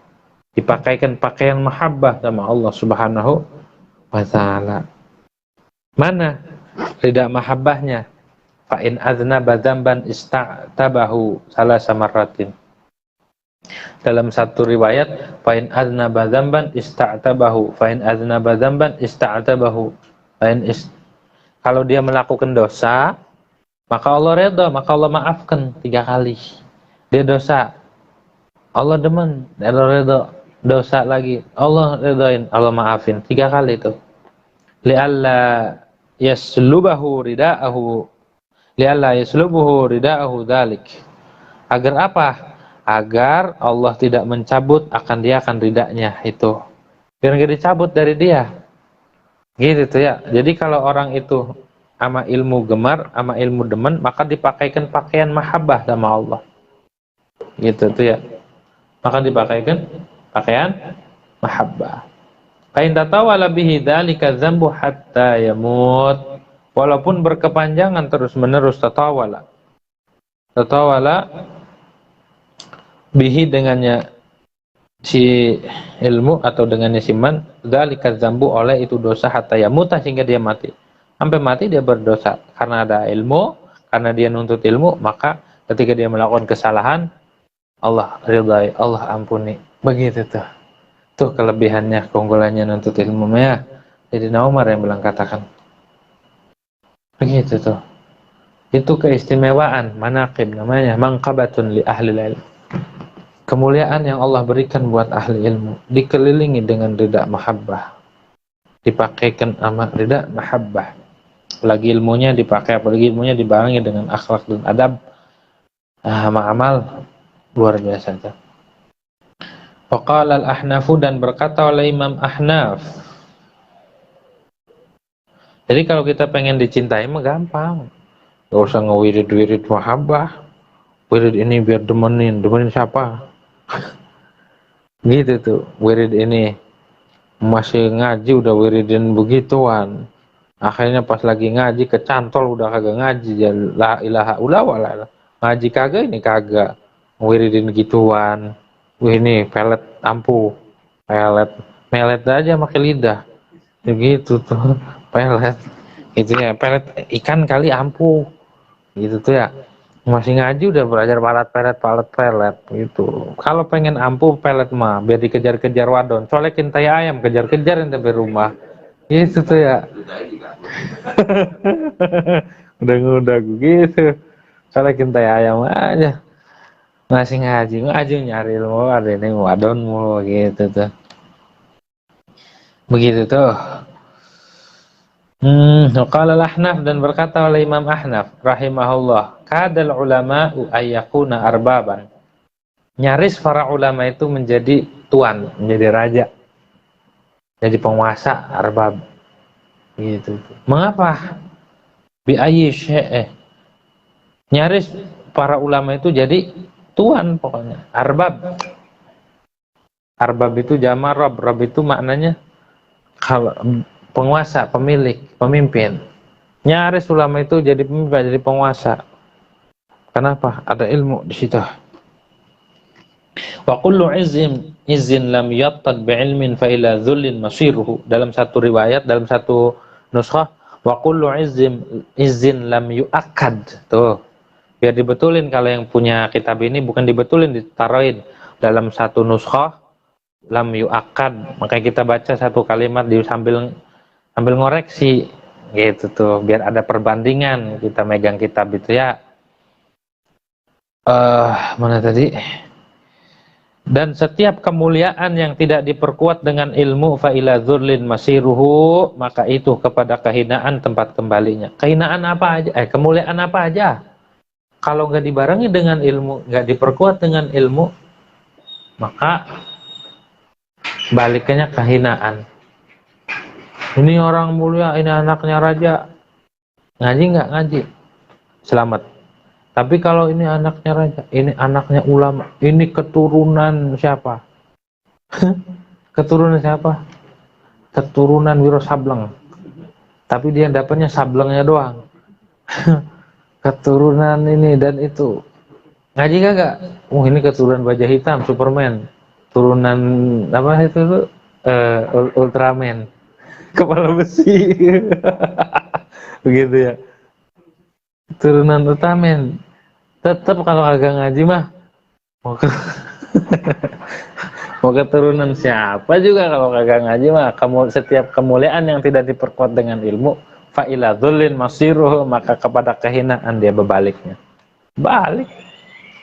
Speaker 1: Dipakaikan pakaian mahabbah sama Allah subhanahu wa ta'ala. Mana rida mahabbahnya? Fa'in aznaba dzamban ista'tabahu salasa marratin. Dalam satu riwayat, fa'in aznaba dzamban ista'tabahu, fa'in aznaba dzamban ista'tabahu. Kalau dia melakukan dosa, maka Allah redha, maka Allah maafkan 3 kali. Dia dosa, Allah demen, Allah redha. Dosa lagi, Allah redain, Allah maafin 3 kali itu. Li'alla yaslubahu rida'ahu, li'alla yaslubuhu rida'ahu dzalik. Agar apa? Agar Allah tidak mencabut akan dia akan ridanya itu. Biar enggak dicabut dari dia. Gitu tuh ya. Jadi kalau orang itu ama ilmu gemar, ama ilmu demen, maka dipakaikan pakaian mahabbah sama Allah. Gitu tuh ya. Maka dipakaikan pakaian mahabbah. Fa in tatawala bihi dzalika dzambu hatta yamut. Walaupun berkepanjangan terus-menerus tatawala. Tatawala bihi dengannya si ilmu atau dengannya si man, dzalika dzambu oleh itu dosa hatta yamut sehingga dia mati. Sampai mati dia berdosa karena ada ilmu, karena dia nuntut ilmu, maka ketika dia melakukan kesalahan Allah ridai, Allah ampuni. Begitu tuh. Tuh kelebihannya, keunggulannya nuntut ilmu ya. Jadi Umar yang bilang katakan. Begitu tuh. Itu keistimewaan, manaqib namanya, manqabatun li ahli ilm. Kemuliaan yang Allah berikan buat ahli ilmu, dikelilingi dengan ridha mahabbah. Dipakaikan sama ridha mahabbah. Lagi ilmunya dipakai, apalagi ilmunya dibarengi dengan akhlak dan adab. Amal luar biasa tuh. Faqala al-Ahnafu, dan berkata oleh Imam Ahnaf. Jadi kalau kita pengen dicintai mah gampang. Gak usah ngewirid-wirid mahabbah. Wirid ini biar demenin siapa? Gitu tuh, wirid ini masih ngaji udah wiridin begituan. Akhirnya pas lagi ngaji kecantol udah kagak ngaji, ya la ilaha illallah. Ngaji kagak ini kagak. Wiridin gituan. Wih ini pelet ampuh, melet aja pakai lidah, begitu tuh pelet, gitu ya, pelet ikan kali ampuh, gitu tuh ya. Masih ngaji udah belajar pelet, gitu. Kalau pengen ampuh pelet mah, biar dikejar-kejar wadon, colekin tai ayam, kejar-kejar yang sampai rumah, gitu tuh ya. Udah gitu, colekin tai ayam aja. Masih ngaji nyari ilmu, ada ini wadon mulu gitu tuh. Begitu tuh. Qala al-Ahnaf, dan berkata oleh Imam Ahnaf rahimahullah, kadal ulama'u ayyakuna arbaban. Nyaris para ulama itu menjadi tuan, menjadi raja. Jadi penguasa, arbab. Gitu tuh. Mengapa? Bi ayyi syai'. Nyaris para ulama itu jadi tuan pokoknya, arbab. Arbab itu jamak rob, rob itu maknanya kalau penguasa, pemilik, pemimpin. Nyaris ulama itu jadi pemimpin, jadi penguasa. Kenapa? Ada ilmu di situ. Wa kullu izzin lam yattad bi'ilmin fa ila dhullin masiruhu. Dalam satu riwayat, dalam satu nuskhah, wa kullu izzin lam yu'akkad. Tuh. Biar dibetulin, kalau yang punya kitab ini bukan dibetulin, ditaruhin dalam satu nuskhah lam yu'akkad. Makanya kita baca satu kalimat sambil ngoreksi gitu tuh, biar ada perbandingan kita megang kitab itu ya. Mana tadi? Dan setiap kemuliaan yang tidak diperkuat dengan ilmu fa ila dzurlin masiruhu, maka itu kepada kehinaan tempat kembalinya. Kehinaan apa aja? Kemuliaan apa aja? Kalau nggak dibarengi dengan ilmu, nggak diperkuat dengan ilmu, maka baliknya kehinaan. Ini orang mulia, ini anaknya raja. Ngaji nggak ngaji? Selamat. Tapi kalau ini anaknya raja, ini anaknya ulama, ini keturunan siapa? Keturunan siapa? Keturunan Wiro Sableng. Tapi dia dapatnya sablengnya doang. Keturunan ini dan itu. Ngaji kagak? Ini keturunan baja hitam, Superman. Turunan apa itu tuh? Ultraman. Kepala besi. Begitu ya. Turunan Ultraman. Tetap kalau kagak ngaji mah mau ke mau keturunan siapa juga kalau kagak ngaji mah. Setiap kemuliaan yang tidak diperkuat dengan ilmu, fa ila dzulin masiruhu, maka kepada kehinaan dia berbaliknya. Balik.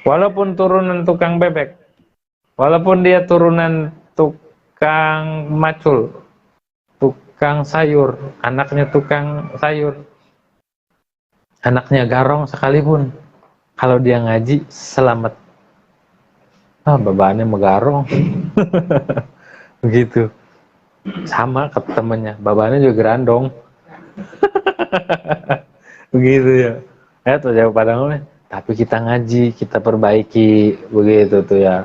Speaker 1: Walaupun turunan tukang bebek, walaupun dia turunan tukang macul, tukang sayur, anaknya tukang sayur, anaknya garong sekalipun, kalau dia ngaji selamat. Babaannya megarong. Begitu. Sama ke temennya, babaannya juga gerandong. Begitu ya. Tuh jawab padahal, tapi kita ngaji, kita perbaiki, begitu tuh ya.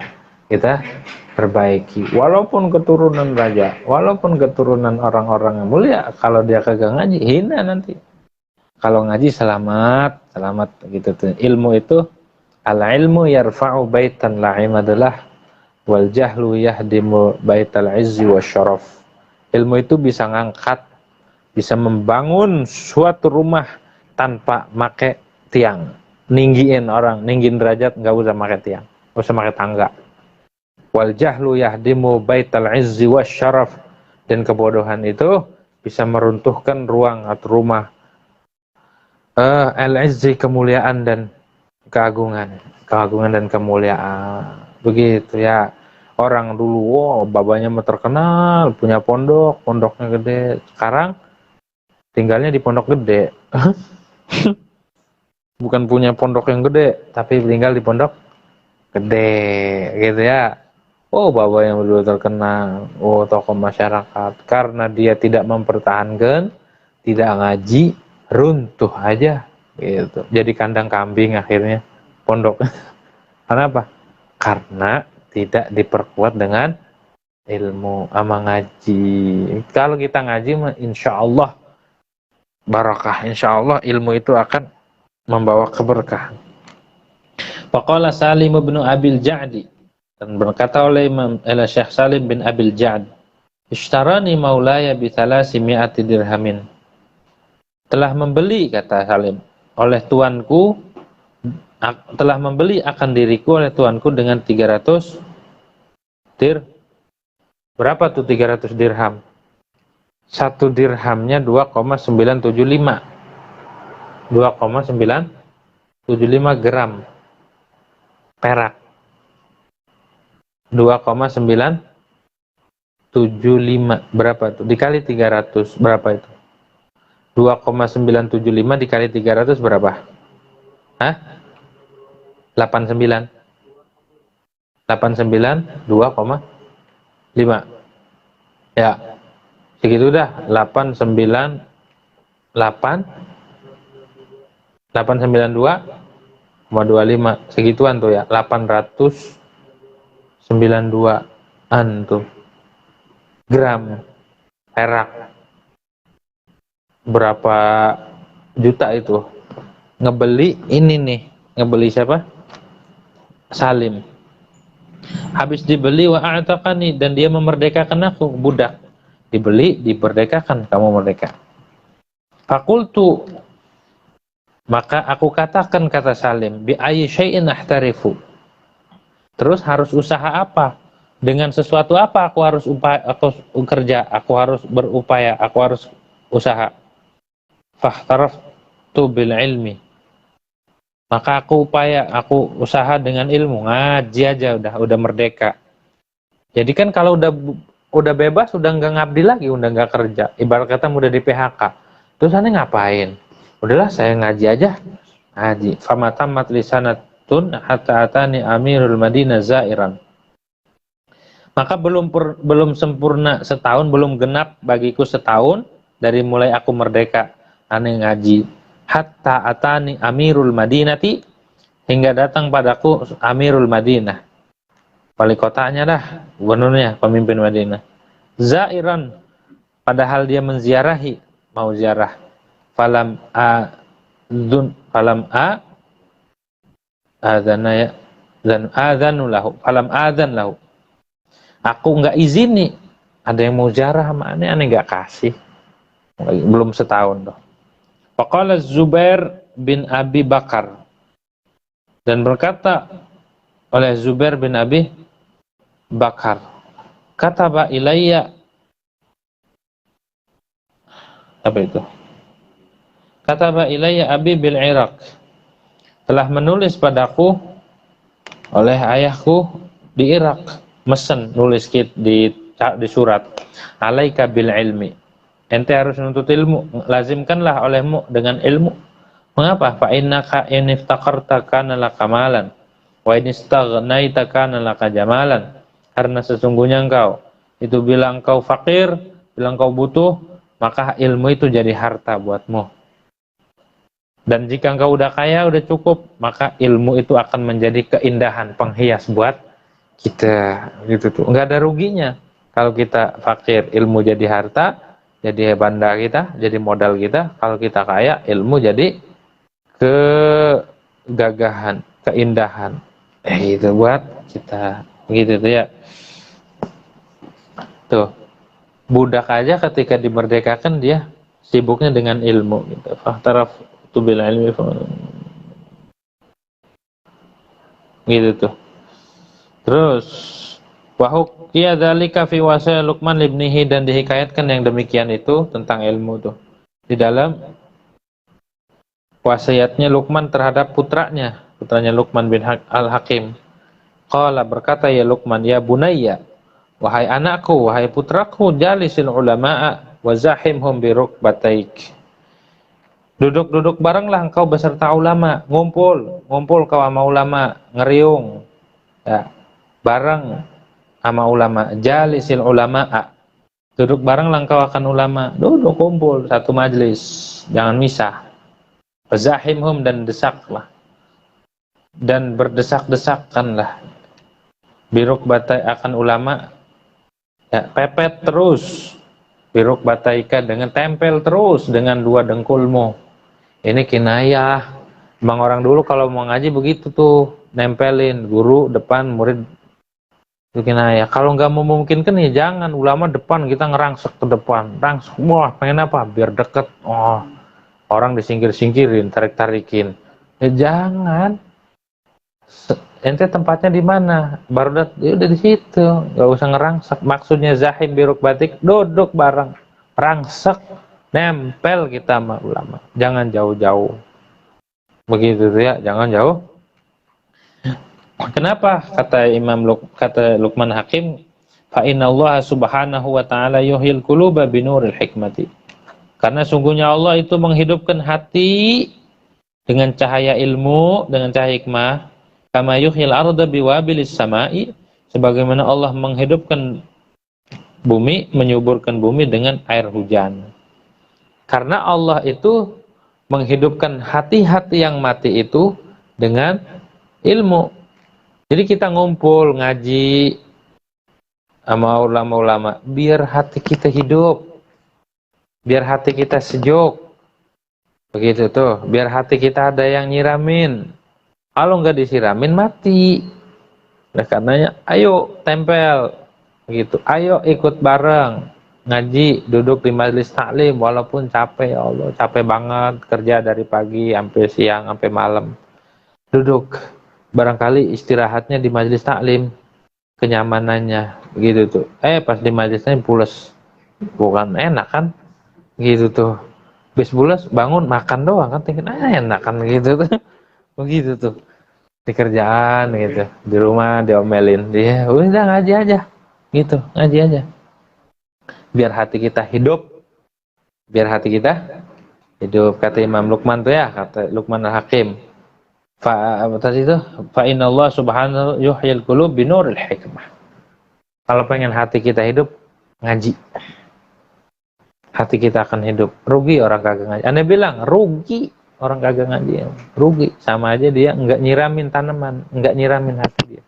Speaker 1: Kita perbaiki. Walaupun keturunan raja, walaupun keturunan orang-orang yang mulia, kalau dia kagak ngaji, hina nanti. Kalau ngaji selamat, selamat gitu tuh. Ilmu itu al-ilmu yarfa'u baitan la imadlah wal jahlu yahdimu baital izzi wasyaraf. Ilmu itu bisa ngangkat, bisa membangun suatu rumah tanpa make tiang. Ninggiin orang, ninggin derajat nggak usah make tiang, nggak usah make tangga. Wal jahlu yahdimu baital izzi wasyaraf, dan kebodohan itu bisa meruntuhkan ruang atau rumah al-izzi, kemuliaan dan keagungan dan kemuliaan. Begitu ya. Orang dulu babanya terkenal, punya pondoknya gede. Sekarang tinggalnya di pondok gede. Bukan punya pondok yang gede, tapi tinggal di pondok gede, gitu ya. Baba yang dulu terkenal, tokoh masyarakat, karena dia tidak mempertahankan, tidak ngaji, runtuh aja, gitu. Jadi kandang kambing akhirnya pondok. Kenapa? Karena tidak diperkuat dengan ilmu sama ngaji. Kalau kita ngaji, insya Allah barakah, insya Allah ilmu itu akan membawa keberkahan. Faqala Salim bin Abil Ja'di, dan berkata oleh Imam Syekh Salim bin Abil Ja'd, ishtarani maulaya bi 300 dirhamin. Telah membeli, kata Salim, oleh tuanku, telah membeli akan diriku oleh tuanku dengan 300 berapa tuh 300 dirham? Satu dirhamnya 2,975 gram perak. 2,975 berapa itu? Dikali 300 berapa itu? 2,975 dikali 300 berapa? 89 2,5 ya, segitu dah. 892,25 segituan tuh ya, 892an tuh gram perak. Berapa juta itu? Ngebeli ini nih, ngebeli siapa? Salim. Habis dibeli wa a'taqani, dan dia memerdekakan aku, budak. Dibeli, diperdekakan, kamu merdeka. Fakultu, maka aku katakan, kata Salim, bi ayyi syai'in ahtarifu. Terus harus usaha apa? Dengan sesuatu apa aku harus kerja, aku harus berupaya, aku harus usaha. Fahtaraftu bil ilmi. Maka aku usaha dengan ilmu, ngaji aja udah merdeka. Jadi kan kalau udah bebas, udah nggak ngabdi lagi, udah nggak kerja. Ibarat kata udah di PHK. Terus aneh ngapain? Udahlah saya ngaji aja. Ngaji. Famatamat lisanatun hatta atani amirul Madinah zairan. Maka belum sempurna setahun, belum genap bagiku setahun dari mulai aku merdeka aneh ngaji. Hatta atani amirul Madinati, hingga datang padaku amirul Madinah. Wali kotanya dah, gubernurnya, pemimpin Madinah. Zairan, padahal dia menziarahi, mau ziarah. Falam adzana ya, dan adzanu lahu, falam adzan lahu. Aku nggak izini, ada yang mau ziarah sama aneh nggak kasih. Belum setahun doh. Faqala Zubair bin Abi Bakar, dan berkata oleh Zubair bin Abi Bakar, kataba ilayya, apa itu? Kataba ilayya abi bil Iraq, telah menulis padaku oleh ayahku di Irak, mesen nulis di surat, alaika bil ilmi, ente harus menuntut ilmu, lazimkanlah olehmu dengan ilmu. Mengapa? Fa innaka in iftaqarta kana laka malan wa in istaghnaita kana laka jamalan. Karena sesungguhnya engkau itu bilang kau fakir, bilang kau butuh, maka ilmu itu jadi harta buatmu. Dan jika engkau udah kaya, udah cukup, maka ilmu itu akan menjadi keindahan, penghias buat kita. Gitu tuh. Enggak ada ruginya. Kalau kita fakir, ilmu jadi harta, jadi banda kita, jadi modal kita. Kalau kita kaya, ilmu jadi kegagahan, keindahan. Itu buat kita. Gitu tuh ya. Tuh. Budak aja ketika dimerdekakan dia sibuknya dengan ilmu gitu. Fahtaraf bil ilmi gitu tuh. Terus wahukiya dzalika fi wasa Luqman ibnihi, dan dihikayatkan yang demikian itu tentang ilmu tuh di dalam wasiatnya Luqman terhadap putranya Luqman bin Al-Hakim. Qala, berkata ya Luqman, ya bunayya, wahai anakku, wahai putraku, jalisil ulama'a wa zahimhum bi rukbataik. Duduk-duduk barenglah engkau beserta ulama, ngumpul kau sama ulama, ngeriung, ya, bareng sama ulama, jalisil ulama'a, duduk barenglah engkau akan ulama, duduk kumpul satu majelis, jangan misah. Zahimhum, dan desaklah, dan berdesak-desakkanlah, birukbatai, akan ulama, ya, pepet terus, birukbataika, dengan tempel terus dengan dua dengkulmu. Ini kinayah. Bang orang dulu kalau mau ngaji begitu tuh, nempelin guru depan, murid, itu kinayah. Kalau nggak memungkinkan ya jangan, ulama depan, kita ngerangsek ke depan, rangsek, wah pengen apa? Biar deket. Oh, orang disingkir-singkirin, tarik-tarikin. Ya jangan. Ente tempatnya di mana? Baru udah di situ, nggak usah ngerangsek. Maksudnya zahim biruk batik, duduk bareng, rangsek, nempel kita sama ulama. Jangan jauh-jauh. Begitu ya, jangan jauh. Kenapa? Kata Luqman Hakim, fa innallaha subhanahu wa ta'ala yuhyil quluba binuril hikmati. Karena sungguhnya Allah itu menghidupkan hati dengan cahaya ilmu, dengan cahaya hikmah. Kama yuhyil arda biwabilis sama'i, sebagaimana Allah menghidupkan bumi, menyuburkan bumi dengan air hujan. Karena Allah itu menghidupkan hati-hati yang mati itu dengan ilmu. Jadi kita ngumpul ngaji sama ulama-ulama biar hati kita hidup, biar hati kita sejuk, begitu tuh, biar hati kita ada yang nyiramin. Kalau nggak disiramin mati. Nah, karenanya ayo tempel, begitu. Ayo ikut bareng ngaji, duduk di majelis taklim, walaupun capek, ya Allah, capek banget kerja dari pagi sampai siang sampai malam. Duduk, barangkali istirahatnya di majelis taklim, kenyamanannya, begitu tuh. Pas di majelisnya pules, bukan enak kan, gitu tuh. Bis pules bangun makan doang kan, tinggal enak kan, gitu tuh. Begitu tuh di kerjaan gitu, di rumah diomelin, dia udah ngaji aja gitu, ngaji aja. Biar hati kita hidup. Biar hati kita hidup. Kata Imam Luqman tuh ya, kata Luqman Al-Hakim. Apa tadi itu? Fa innallaha subhanahu yuhyil qulub binuril hikmah. Kalau pengen hati kita hidup, ngaji. Hati kita akan hidup. Rugi orang kagak ngaji. Anda bilang, rugi orang kagak ngaji. Rugi. Sama aja dia enggak nyiramin tanaman, enggak nyiramin hati dia.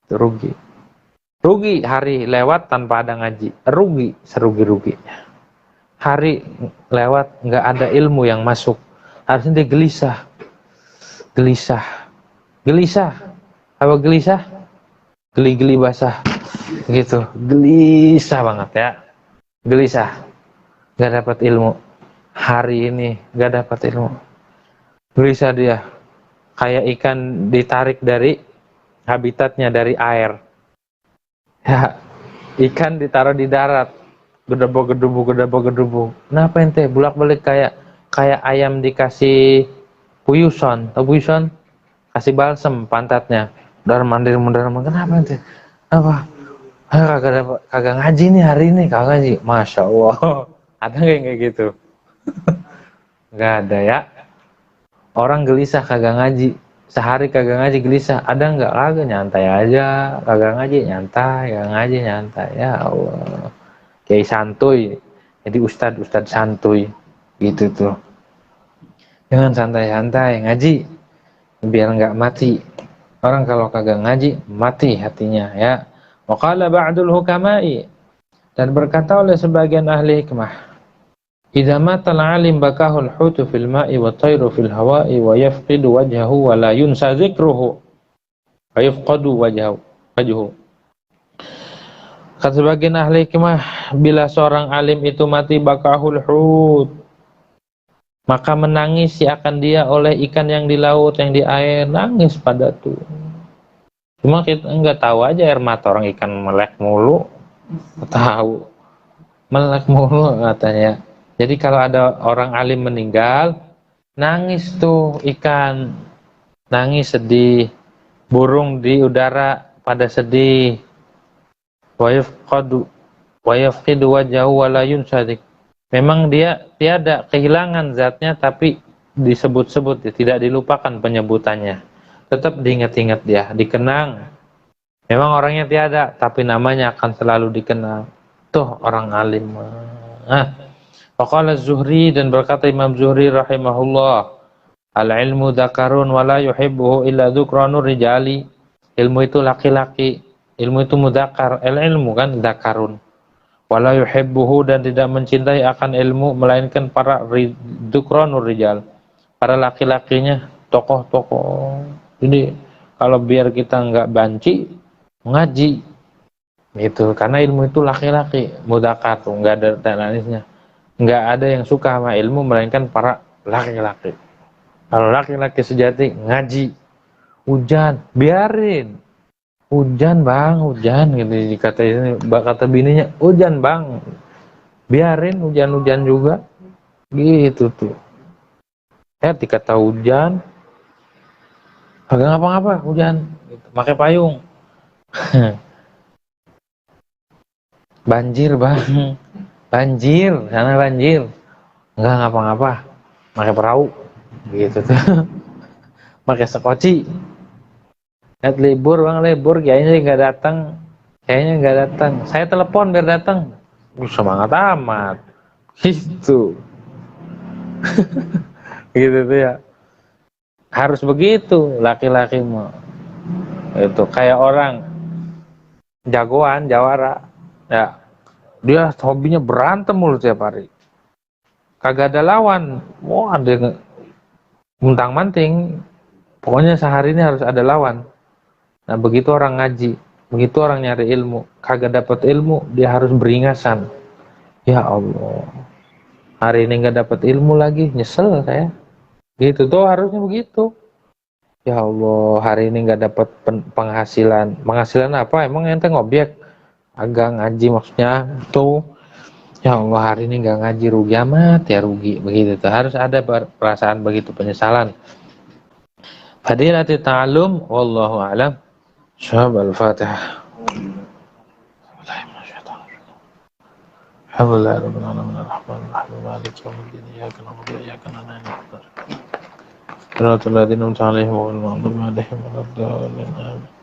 Speaker 1: Itu rugi. Rugi hari lewat tanpa ada ngaji. Rugi, serugi-ruginya. Hari lewat enggak ada ilmu yang masuk. Harusnya dia gelisah. Gelisah. Gelisah. Apa gelisah? Geli-geli basah. Gitu. Gelisah banget ya. Gelisah. Gak dapat ilmu. Hari ini gak dapat ilmu. Gelisah dia. Kayak ikan ditarik dari habitatnya, dari air. Ya, ikan ditaruh di darat. Gedebuk. Kenapa ente bolak-balik kayak ayam dikasih puyuson. Tahu puyuson? Kasih balsem pantatnya. Dar mandir. Kenapa ente? Apa? Kagak ngaji nih hari ini, kagak ngaji. Masya Allah. Ada nggak yang kayak gitu? Nggak ada ya. Orang gelisah kagak ngaji. Sehari kagak ngaji gelisah. Ada nggak? Kagak, nyantai aja. Kagak ngaji nyantai, kagak ngaji nyantai. Ya Allah. Kayak santuy. Jadi ustad santuy. Gitu tuh. Jangan santai-santai, ngaji. Biar nggak mati. Orang kalau kagak ngaji, mati hatinya ya. Wa qala ba'dul hukama'i, dan berkata oleh sebagian ahli hikmah, idza matal 'alim bakahul hutu fil ma'i wa tayru fil hawa'i wa yafqidu wajhahu wa la yunsa dzikruhu wa yafqadu wajhu. Kata sebagian ahli hikmah, bila seorang alim itu mati bakahul hut, maka menangis akan dia oleh ikan yang di laut, yang di air, nangis pada tuh. Cuma kita nggak tahu aja air mata orang, ikan melek mulu, tahu melek mulu katanya. Jadi kalau ada orang alim meninggal, nangis tuh ikan, nangis sedih, burung di udara pada sedih. Wa yafqidu wajhahu wa la yunsadik. Memang dia tiada kehilangan zatnya, tapi disebut-sebut, tidak dilupakan penyebutannya. Tetap diingat-ingat dia, dikenang. Memang orangnya tiada, tapi namanya akan selalu dikenang. Tuh orang alim. Faqala Az-Zuhri, dan berkata Imam Zuhri rahimahullah, al-ilmu dzakarun wa la yuhibbuhu illa dzukranur rijali. Ilmu itu laki-laki, ilmu itu mudzakkar, ilmu kan dzakarun. Wa la yuhibbuhu, dan tidak mencintai akan ilmu melainkan para dzukranur rijal, para laki-lakinya, tokoh-tokoh. Jadi kalau biar kita nggak banci, ngaji gitu, karena ilmu itu laki-laki, mudzakkar tuh, nggak ada tananisnya. Nggak ada yang suka sama ilmu melainkan para laki-laki. Kalau laki-laki sejati ngaji. Hujan, biarin. Hujan bang, hujan gitu kata bininya, hujan bang, biarin hujan-hujan juga, gitu tuh. Ya dikata hujan, kagak ngapa-ngapa hujan, gitu. Pakai payung. Banjir bang, banjir, sana banjir, nggak ngapa-ngapa, pakai perahu, gitu tuh. Pakai sekoci. Lihat libur bang, libur, kayaknya nggak datang, saya telepon biar datang. Semangat amat, gitu. Gitu tuh ya. Harus begitu laki-laki mah. Itu kayak orang jagoan, jawara. Ya, dia hobinya berantem mulu tiap hari. Kagak ada lawan. Wah, ada muntang-manting. Pokoknya sehari ini harus ada lawan. Nah, begitu orang ngaji, begitu orang nyari ilmu, kagak dapat ilmu, dia harus beringasan. Ya Allah, hari ini nggak dapat ilmu lagi, nyesel saya. Gitu tuh harusnya begitu. Ya Allah, hari ini nggak dapat penghasilan. Penghasilan apa? Emang ente ngobjek? Agak ngaji maksudnya tuh. Ya Allah, hari ini nggak ngaji, rugi amat ya, rugi. Begitu tuh, harus ada perasaan begitu, penyesalan. Fadilati ta'allum, wallahu a'lam. Syahab al-Fatihah. Alhamdulillah rabbil alamin arrahmanir rahim maliki yaumiddin iyyaka na'budu wa iyyaka nasta'in. Shiratal ladzina an'amta 'alaihim ghairil maghdubi 'alaihim waladdallin. Amin.